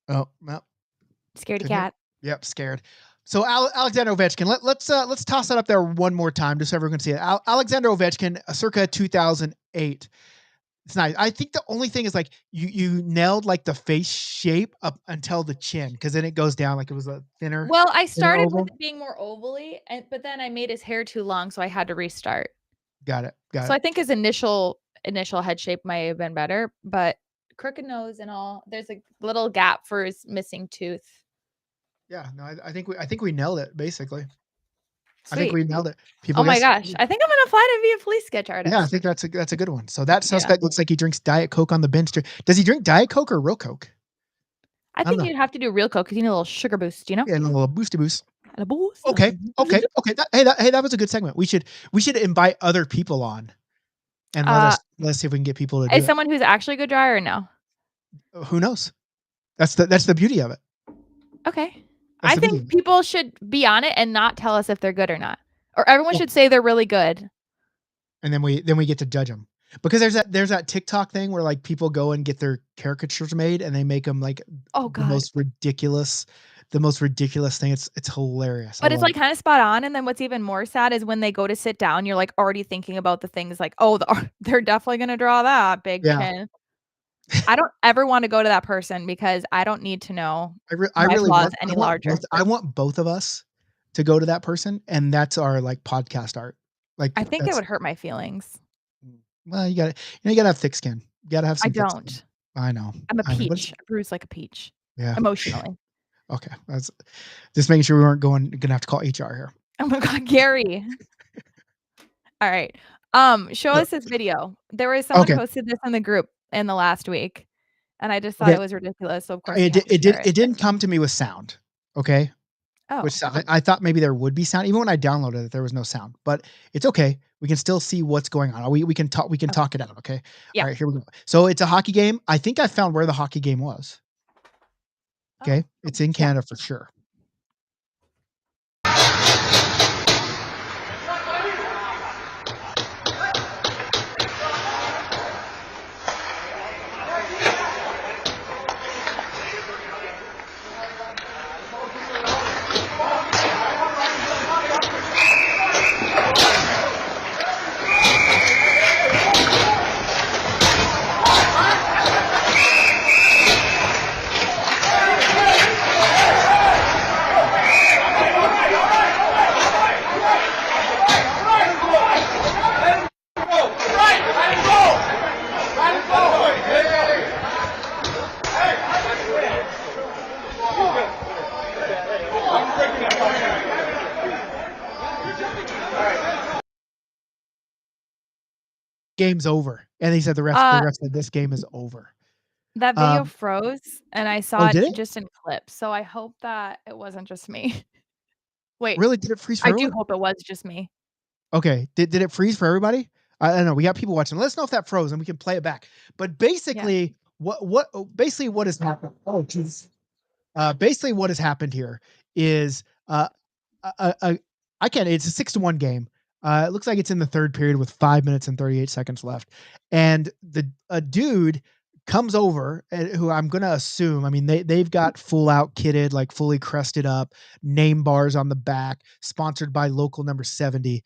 Oh, no. Scaredy cat. Yep, scared. So Alexander Ovechkin, let's toss that up there one more time just so everyone can see it. Alexander Ovechkin, circa 2008. It's nice. I think the only thing is like you nailed like the face shape up until the chin, because then it goes down like it was a thinner. Well, I started oval. with it being more ovally, but then I made his hair too long, so I had to restart. Got it. So I think his initial head shape might have been better, but crooked nose and all. There's a little gap for his missing tooth. Yeah, no, I think we nailed it basically. Sweet. I think we nailed it. Oh my gosh, I think I'm gonna apply to be a police sketch artist. Yeah, I think that's a good one. So that suspect looks like he drinks Diet Coke on the bench. Does he drink Diet Coke or real Coke? I think you'd have to do real Coke because you need a little sugar boost, you know? Yeah, a little boosty boost. And a boost. Okay. That was a good segment. We should invite other people on, and let's see if we can get people to do Is it. someone who's actually a good dryer or no? Who knows? That's the beauty of it. Okay. I think people should be on it and not tell us if they're good or not. Or everyone should say they're really good. And then we get to judge them. Because there's that TikTok thing where like people go and get their caricatures made and they make them like the most ridiculous thing. It's hilarious. But it's like kind of spot on. And then what's even more sad is when they go to sit down, you're like already thinking about the things like, oh, they're definitely going to draw that big chin. I don't ever want to go to that person because I don't need to know I really flaws any larger. I want both of us to go to that person, and that's our like podcast art. Like I think it would hurt my feelings. Well, you gotta have thick skin. You gotta have some. I don't. I know. I'm a peach. I bruise like a peach. Yeah. Emotionally. Okay. That's just making sure we weren't gonna have to call HR here. Oh my God, Gary. All right. Show us this video. There was someone posted this in the group in the last week, and I just thought it was ridiculous. So of course, it didn't come to me with sound. Okay. Oh. Which I thought maybe there would be sound. Even when I downloaded it, there was no sound. But it's okay. We can still see what's going on. We can talk. We can talk it out. Okay. Yeah. All right. Here we go. So it's a hockey game. I think I found where the hockey game was. Okay. It's in Canada for sure. Game's over. And he said the ref said this game is over. That video froze and I saw it just in clips. So I hope that it wasn't just me. Wait. Really? Did it freeze for everyone? I do hope it was just me. Okay. Did it freeze for everybody? I don't know. We got people watching. Let us know if that froze and we can play it back. But basically, what has happened? Oh, jeez. Basically, what has happened here is it's a 6-1 game. It looks like it's in the third period with 5 minutes and 38 seconds left. And a dude comes over who I'm going to assume, I mean, they've got full out kitted, like fully crested up, name bars on the back, sponsored by local number 70.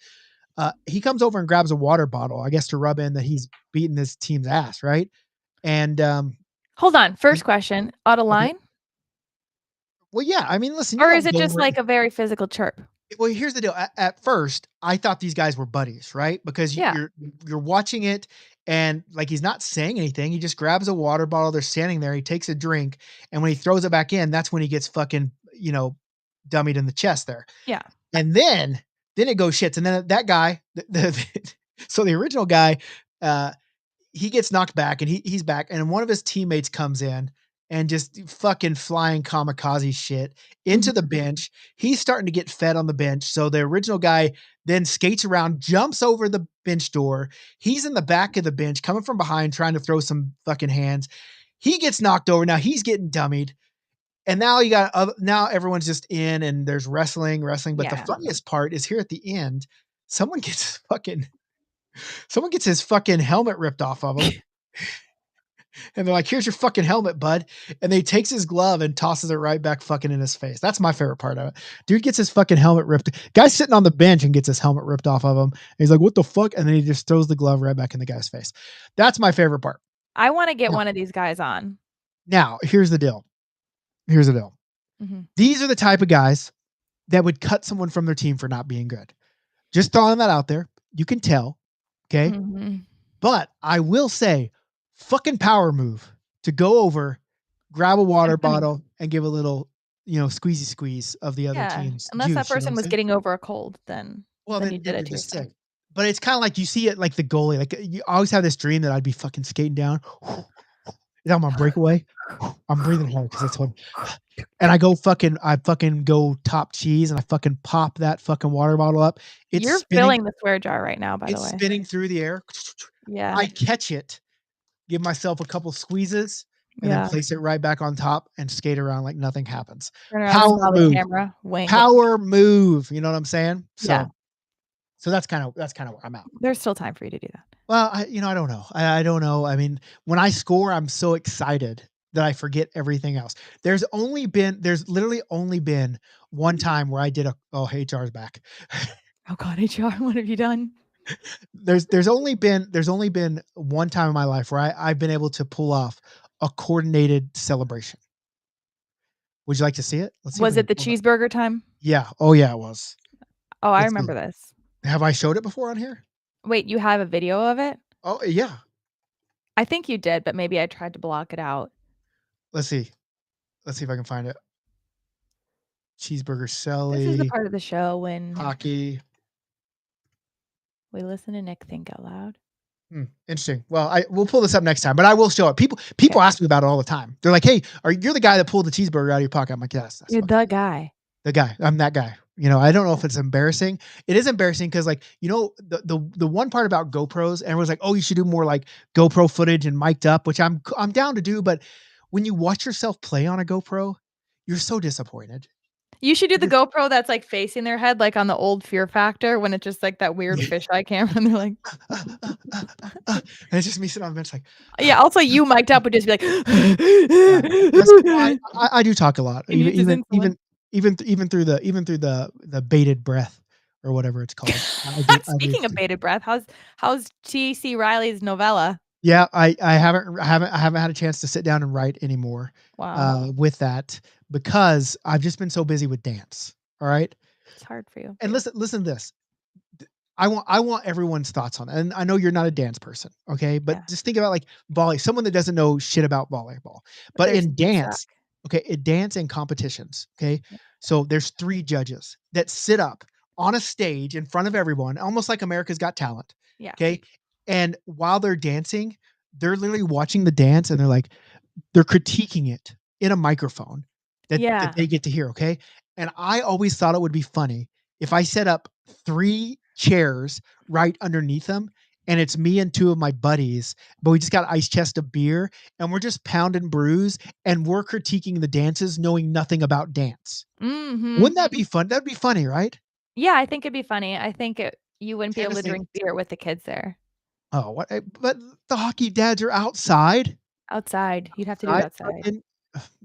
He comes over and grabs a water bottle, I guess to rub in that he's beating this team's ass. Right. And, hold on. First question, out of line? Well, yeah. I mean, listen. Or is it just like a very physical chirp? Well, here's the deal. At first, I thought these guys were buddies, right? Because you're watching it and like he's not saying anything. He just grabs a water bottle. They're standing there. He takes a drink. And when he throws it back in, that's when he gets fucking, dummied in the chest there. Yeah. And then it goes shits. And then that guy, so the original guy, he gets knocked back and he's back. And one of his teammates comes in and just fucking flying kamikaze shit into the bench. He's starting to get fed on the bench. So the original guy then skates around, jumps over the bench door. He's in the back of the bench coming from behind, trying to throw some fucking hands. He gets knocked over. Now he's getting dummied. And now now everyone's just in and there's wrestling. But the funniest part is here at the end, someone gets his fucking helmet ripped off of him. And they're like, here's your fucking helmet, bud. And they takes his glove and tosses it right back fucking in his face. That's my favorite part of it. Dude gets his fucking helmet ripped. Guy's sitting on the bench and gets his helmet ripped off of him. And he's like, what the fuck? And then he just throws the glove right back in the guy's face. That's my favorite part. I want to get one of these guys on. Now, here's the deal. Mm-hmm. These are the type of guys that would cut someone from their team for not being good. Just throwing that out there. You can tell. Okay. Mm-hmm. But I will say, fucking power move to go over, grab a water bottle, and give a little, squeezy squeeze of the other team's unless juice, that person was getting over a cold, then you did it to yourself. Sick. But it's kind of like you see it like the goalie. Like you always have this dream that I'd be fucking skating down. I'm on breakaway. I'm breathing hard because it's hard. And I fucking go top cheese and I fucking pop that fucking water bottle up. You're filling the swear jar right now, by the way. It's spinning through the air. Yeah. I catch it. Give myself a couple squeezes, and then place it right back on top and skate around like nothing happens. Turn around, Power smile at the move. camera, wink. Power move. You know what I'm saying? Yeah. So that's kind of where I'm at. There's still time for you to do that. Well, I don't know. I don't know. I mean, when I score, I'm so excited that I forget everything else. There's literally only been one time where I did HR's back. Oh God, HR, what have you done? There's only been one time in my life where I've been able to pull off a coordinated celebration. Would you like to see it? Let's see. Was it the cheeseburger time? Yeah. Oh yeah, it was. Oh, I remember this. Have I showed it before on here? Wait, you have a video of it? Oh yeah. I think you did, but maybe I tried to block it out. Let's see if I can find it. Cheeseburger Selly. This is the part of the show when hockey. We listen to Nick think out loud. Interesting. Well, we'll pull this up next time, but I will show it. People ask me about it all the time. They're like, "Hey, you're the guy that pulled the cheeseburger out of your pocket?" I'm like, "Yes, you're the guy." The guy. I'm that guy. I don't know if it's embarrassing. It is embarrassing because, like, the one part about GoPros, and everyone's like, "Oh, you should do more like GoPro footage and mic'd up," which I'm down to do. But when you watch yourself play on a GoPro, you're so disappointed. You should do the GoPro that's like facing their head, like on the old Fear Factor, when it's just like that weird fisheye camera, and they're like, and it's just me sitting on the bench, like, yeah. Also, you mic'd up would just be like, I do talk a lot, even through the bated breath or whatever it's called. Speaking of bated breath, how's T.C. Riley's novella? Yeah, I haven't had a chance to sit down and write anymore. Wow. With that, because I've just been so busy with dance. All right. It's hard for you. And listen to this. I want everyone's thoughts on it. And I know you're not a dance person, okay? But just think about like volley, someone that doesn't know shit about volleyball. But in dance, in dance and competitions, okay? Yeah. So there's 3 judges that sit up on a stage in front of everyone, almost like America's Got Talent. Yeah. Okay. And while they're dancing, they're literally watching the dance and they're critiquing it in a microphone that they get to hear. Okay. And I always thought it would be funny if I set up 3 chairs right underneath them, and it's me and 2 of my buddies, but we just got ice chest of beer and we're just pounding brews and we're critiquing the dances knowing nothing about dance. Mm-hmm. Wouldn't that be fun? That'd be funny, right? Yeah, I think it'd be funny. I think you wouldn't be able to drink beer with the kids there. Oh, what? But the hockey dads are outside. Outside. You'd have to do it outside.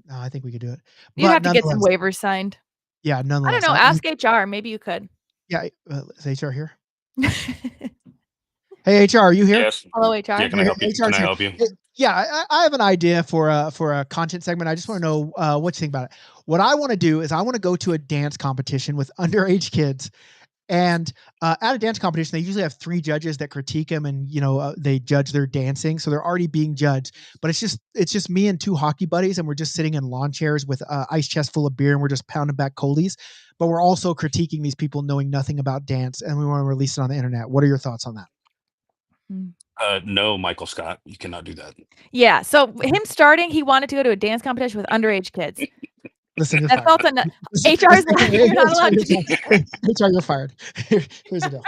No, I think we could do it. You'd have to get some waivers signed. Yeah, nonetheless. I don't know. Ask HR. Maybe you could. Yeah, is HR here? Hey, HR, are you here? Yes. Hello, HR. Yeah, can I help you? Can I help you? Yeah, I have an idea for a content segment. I just want to know what you think about it. What I want to do is I want to go to a dance competition with underage kids. And at a dance competition, they usually have 3 judges that critique them, and they judge their dancing, so they're already being judged. But it's just me and 2 hockey buddies, and we're just sitting in lawn chairs with ice chest full of beer, and we're just pounding back coldies. But we're also critiquing these people knowing nothing about dance, and we want to release it on the internet. What are your thoughts on that? No, Michael Scott, you cannot do that. Yeah. So him starting, he wanted to go to a dance competition with underage kids. Listen, that felt HR's you're not allowed to do HR, you're fired. Here's the deal.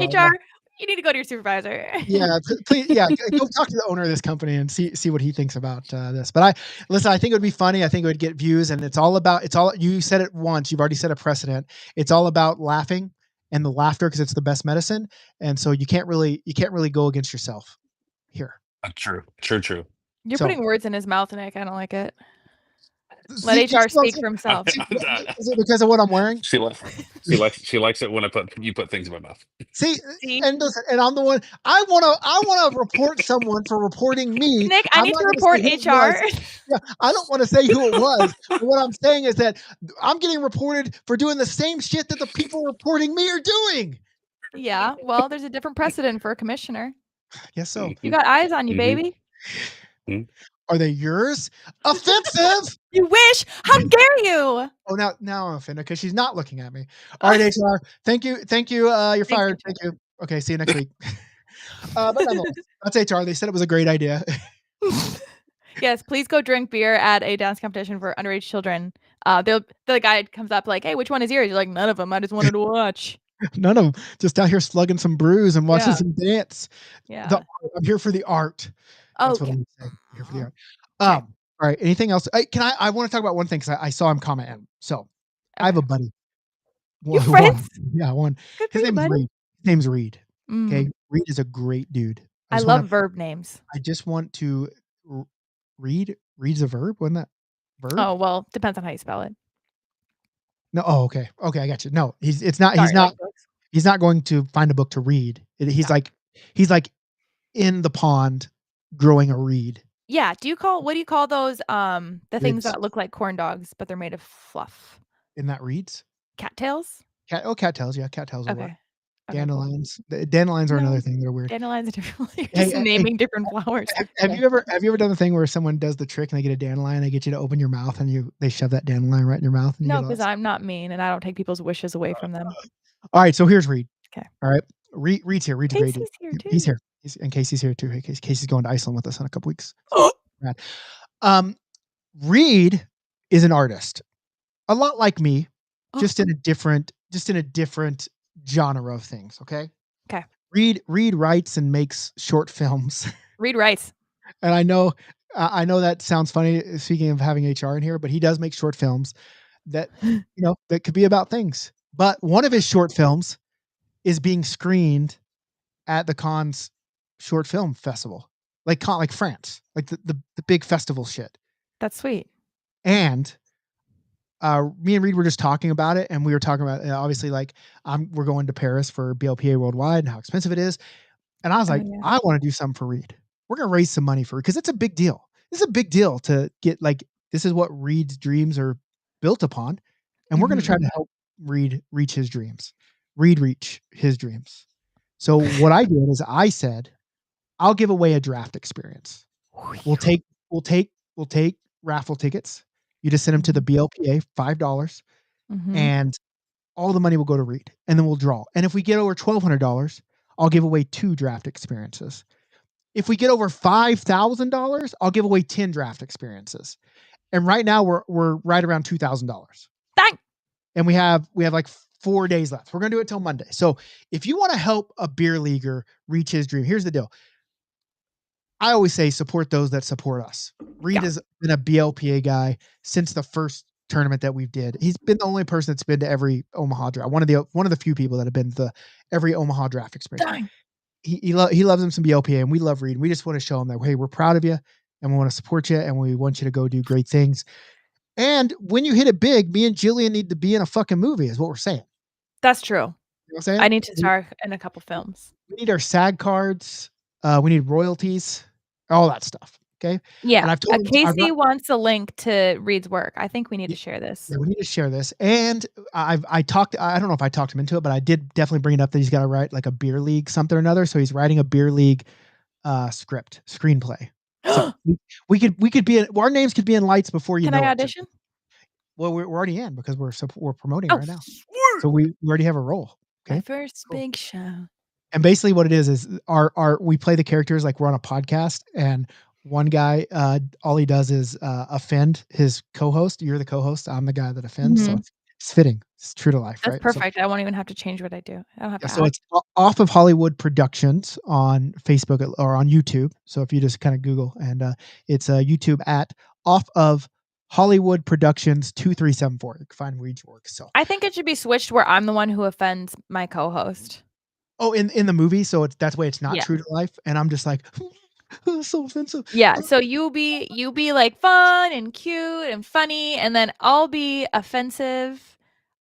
HR, you need to go to your supervisor. Yeah, please. Yeah, go talk to the owner of this company and see what he thinks about this. But I think it would be funny. I think it would get views, and you said it once. You've already set a precedent. It's all about laughing and the laughter because it's the best medicine. And so you can't really go against yourself here. True. You're putting words in his mouth, and I kind of like it. Let HR speak for himself. Is it because of what I'm wearing? She likes it when you put things in my mouth. See? And listen, and I'm the one. I want to report someone for reporting me. Nick, I need to report HR. Yeah, I don't want to say who it was. But what I'm saying is that I'm getting reported for doing the same shit that the people reporting me are doing. Yeah, well, there's a different precedent for a commissioner. Yes, so you got eyes on you, baby. Mm-hmm. Are they yours? Offensive! You wish! How dare you? Oh, now I'm offended because she's not looking at me. All right, HR. Thank you. You're fired. Thank you. Okay, see you next week. But nonetheless, that's HR. They said it was a great idea. Yes, please go drink beer at a dance competition for underage children. The guy comes up like, "Hey, which one is yours?" You're like, "None of them. I just wanted to watch." None of them. Just out here slugging some brews and watching some dance. Yeah. I'm here for the art. That's what okay. I'm saying. I'm here for the art. All right. Anything else? I want to talk about one thing because I saw him comment. So I have a buddy. You friends? One. Good for His you, name's buddy. Reed. His name's Reed. Okay. Mm. Reed is a great dude. I love verb names. I just want to read's a verb. Wasn't that verb? Oh, well, depends on how you spell it. No. Oh, okay. Okay. I got you. No, he's not going to find a book to read. He's like in the pond growing a reed. Yeah. What do you call those? The things Ribs. that look like corn dogs, but they're made of fluff. Isn't that reeds? Cattails? Cattails. Yeah, cattails will work. Okay. Dandelions. Dandelions are another thing. They're weird. Dandelions are different. You're just naming different flowers. Have you ever done the thing where someone does the trick and they get a dandelion, they get you to open your mouth and they shove that dandelion right in your mouth? And No, because I'm not mean and I don't take people's wishes away from them. All right, so here's Reed. Okay. All right. Reed's here. Reed's great. Casey's here too. He's here. In Casey's here too. Casey's going to Iceland with us in a couple weeks. Reed is an artist. A lot like me, just in a different genre of things, okay? Okay. Reed writes and makes short films. Reed writes. And I know that sounds funny, speaking of having HR in here, but he does make short films that that could be about things. But one of his short films is being screened at the Cannes Short Film Festival, like France, like the big festival shit. That's sweet. And me and Reed were just talking about it, and we were talking about obviously like we're going to Paris for BLPA Worldwide and how expensive it is. And I was like, I want to do something for Reed. We're gonna raise some money for it because it's a big deal. This is a big deal to get this is what Reed's dreams are built upon, and we're gonna try to help Reed reach his dreams. Reed reach his dreams. So what I did is I said, I'll give away a draft experience. We'll take raffle tickets. You just send them to the BLPA, $5, and all the money will go to Reed, and then we'll draw. And if we get over $1,200, I'll give away 2 draft experiences. If we get over $5,000, I'll give away 10 draft experiences. And right now we're right around $2,000. Dang. And we have like 4 days left. We're gonna do it till Monday. So if you want to help a beer leaguer reach his dream, here's the deal. I always say support those that support us. Reed has been a BLPA guy since the first tournament that we did. He's been the only person that's been to every Omaha draft. One of the few people that have been to every Omaha draft experience. Dang. He loves him some BLPA, and we love Reed. We just want to show him that, hey, we're proud of you, and we want to support you, and we want you to go do great things. And when you hit it big, me and Jillian need to be in a fucking movie, is what we're saying. That's true. You know what I'm saying? I need to star in a couple films. We need our SAG cards. We need royalties, all that stuff. Okay. Yeah. And I've told Casey wants a link to Reed's work. I think we need to share this. Yeah, we need to share this. And I don't know if I talked him into it, but I did definitely bring it up that he's got to write like a beer league something or another. So he's writing a beer league screenplay. So we could be our names could be in lights before you know. Can I audition? Well, we're already in because we're promoting right now. So we already have a role. Okay. My first big show. And basically what it is our we play the characters like we're on a podcast, and one guy, all he does is offend his co-host. You're the co-host. I'm the guy that offends. So it's fitting. It's true to life. That's right? perfect. So, I won't even have to change what I do. I don't have to. So it's Off of Hollywood Productions on Facebook or on YouTube. So if you just kind of Google, and it's YouTube at Off of Hollywood Productions 2374. You can find Reed's work. So I think it should be switched where I'm the one who offends my co-host. Oh, in the movie, so that's why it's not true to life, and I'm just like, so offensive. Yeah, so you be like fun and cute and funny, and then I'll be offensive,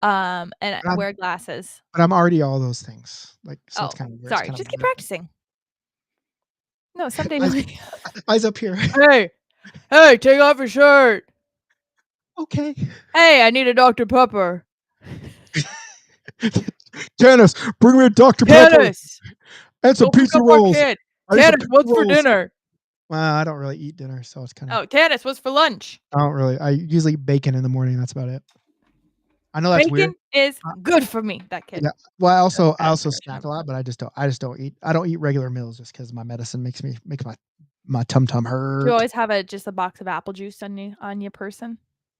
and wear glasses. But I'm already all those things. Like, so it's kind of weird. Sorry, just keep practicing. No, someday. Eyes up here. Hey, take off your shirt. Okay. Hey, I need a Dr. Pepper. Janice, bring me a Dr. Pepper. And some pizza rolls. Janice, what's for dinner? Well, I don't really eat dinner, so it's kind of. Oh, Janice, what's for lunch? I don't really. I usually eat bacon in the morning. That's about it. I know that's weird. Bacon is good for me. That kid. Yeah. Well, I also snack a lot, but I just don't eat. I don't eat regular meals just because my medicine makes my tum hurt. Do you always have just a box of apple juice on your person?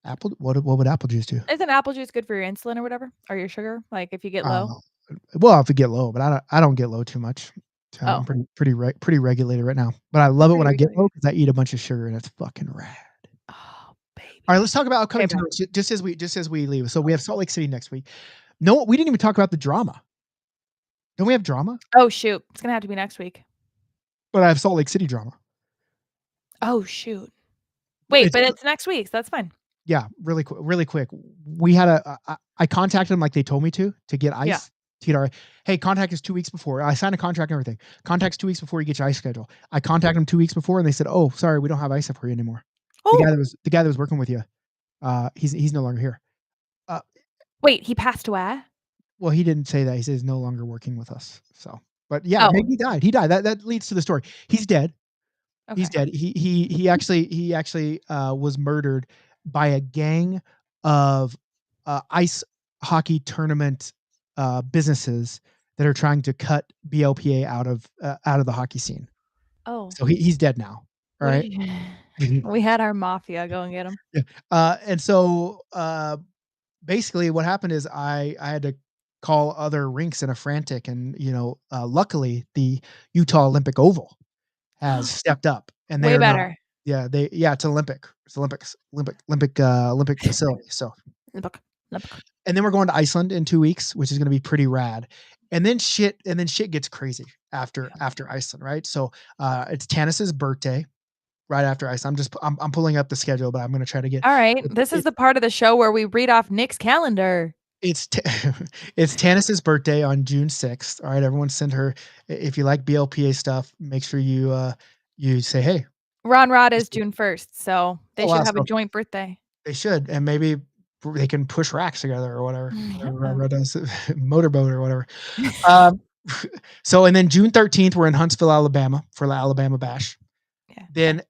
Apple? What would apple juice do? Isn't apple juice good for your insulin or whatever, or your sugar? Like if you get low. Well, if you get low, but I don't get low too much. So I'm pretty regulated right now. But I love it when I get low because I eat a bunch of sugar and it's fucking rad. Oh, baby. All right, let's talk about upcoming Okay, tournaments just as we leave. So we have Salt Lake City next week. No, we didn't even talk about the drama. Don't we have drama? Oh, shoot. It's gonna have to be next week. But I have Salt Lake City drama. Oh, shoot. Wait, but it's next week, so that's fine. Yeah, really quick. We had I contacted them like they told me to get ice. Yeah. To get our, hey, contact us 2 weeks before. I signed a contract and everything. Contacts 2 weeks before you get your ice schedule. I contacted them 2 weeks before and they said, "Oh, sorry, we don't have ice for you anymore." Oh. The guy that was working with you, he's no longer here. Wait, he passed away? Well, he didn't say that. He says he's no longer working with us. So, but yeah, maybe he died. He died. That leads to the story. He's dead. Okay. He's dead. He actually was murdered by a gang of ice hockey tournament businesses that are trying to cut BLPA out of the hockey scene. Oh. So he's dead now. All right. We had our mafia go and get him. Yeah. And so basically what happened is I had to call other rinks in a frantic, and luckily the Utah Olympic Oval has stepped up, and way better. It's Olympic. It's Olympic facility. So Olympic. And then we're going to Iceland in 2 weeks, which is going to be pretty rad. And then shit gets crazy after Iceland, right? So it's Tanis's birthday right after Iceland. I'm pulling up the schedule, but I'm going to try to get. All right, this is the part of the show where we read off Nick's calendar. It's Tanis's birthday on June 6th. All right, everyone send her, if you like BLPA stuff, make sure you say, hey. Ron Rod is June 1st, so they should have a joint birthday. They should, and maybe they can push racks together or whatever. Ron Rod does, motorboat or whatever. So, and then June 13th, we're in Huntsville, Alabama for the Alabama Bash. Yeah. Then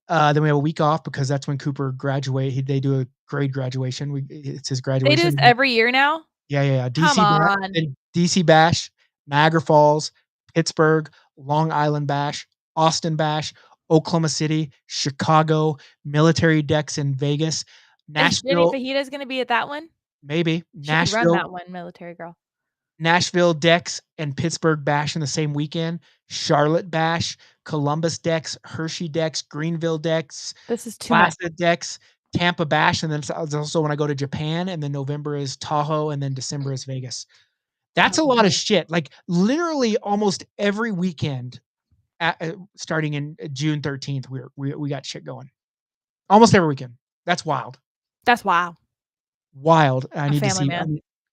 we have a week off because that's when Cooper graduate. They do a grade graduation. It's his graduation. They do this every year now? Yeah. DC Bash, Niagara Falls, Pittsburgh, Long Island Bash, Austin Bash, Oklahoma City, Chicago, military decks in Vegas, Nashville. Is Jenny Fajita's going to be at that one? Maybe. She Nashville. Could run that one, military girl. Nashville decks and Pittsburgh Bash in the same weekend. Charlotte Bash, Columbus decks, Hershey decks, Greenville decks. This is too much. Decks, Tampa Bash, and then it's also when I go to Japan, and then November is Tahoe, and then December is Vegas. That's a lot of shit. Like literally almost every weekend, starting in June 13th, we got shit going. Almost every weekend. That's wild. That's wild. Wild. I need to see.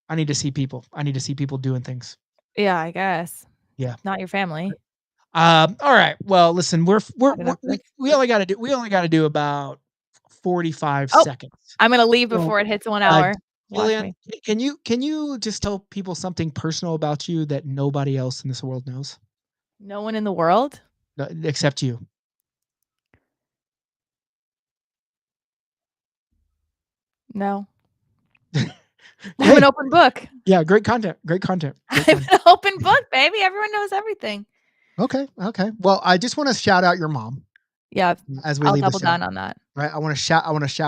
I need to see people. I need to see people doing things. Yeah, I guess. Yeah. Not your family. All right. Well, listen, we only got to do about 45 seconds. I'm going to leave before it hits 1 hour. Jillian, can you just tell people something personal about you that nobody else in this world knows? No one in the world? No, except you. No. I'm an open book. Yeah, great content. I'm an open book, baby. Everyone knows everything. Okay. Well, I just want to shout out your mom. Yeah, as we I'll leave double down on that. Right. I want to shout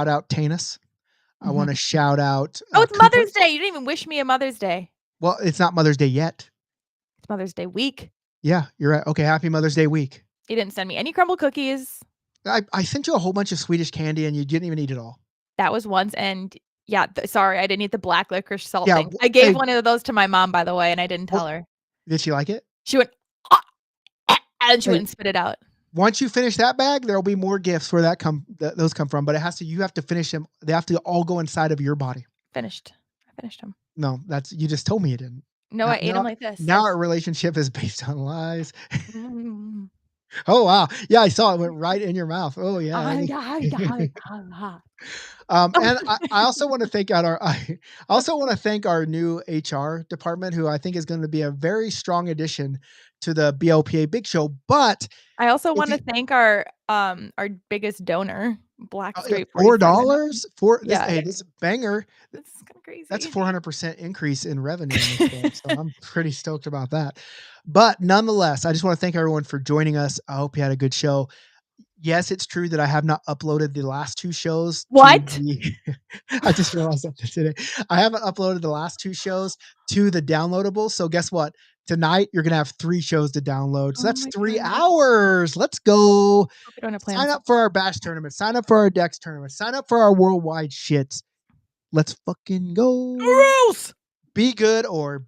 out Tanis. I want to shout out. It's Mother's Day. You didn't even wish me a Mother's Day. Well, it's not Mother's Day yet. It's Mother's Day week. Yeah, you're right. Okay, happy Mother's Day week. You didn't send me any crumble cookies. I sent you a whole bunch of Swedish candy and you didn't even eat it all. That was once, and yeah, sorry, I didn't eat the black licorice salt thing. I gave one of those to my mom, by the way, and I didn't tell her. Did she like it? She went, and she wouldn't spit it out. Once you finish that bag, there'll be more gifts where those come from, but you have to finish them. They have to all go inside of your body. I finished them. No, you just told me you didn't. No, I ate them like this. Now our relationship is based on lies. Oh wow. Yeah, I saw it went right in your mouth. Oh yeah. And I also want to thank our new HR department, who I think is going to be a very strong addition to the BLPA Big Show. But I also want to thank our biggest donor, Black Straight $4 for this. Hey, this banger. This is kind of crazy. That's 400% increase in revenue in this so I'm pretty stoked about that. But nonetheless, I just want to thank everyone for joining us. I hope you had a good show. Yes, it's true that I have not uploaded the last 2 shows. What? I just realized that today. I haven't uploaded the last 2 shows to the downloadable. So guess what? Tonight you're gonna have 3 shows to download. So that's 3 hours. Let's go. Hope you don't have plans. Sign up for our bash tournament. Sign up for our Dex tournament. Sign up for our worldwide shits. Let's fucking go. Gross. Be good or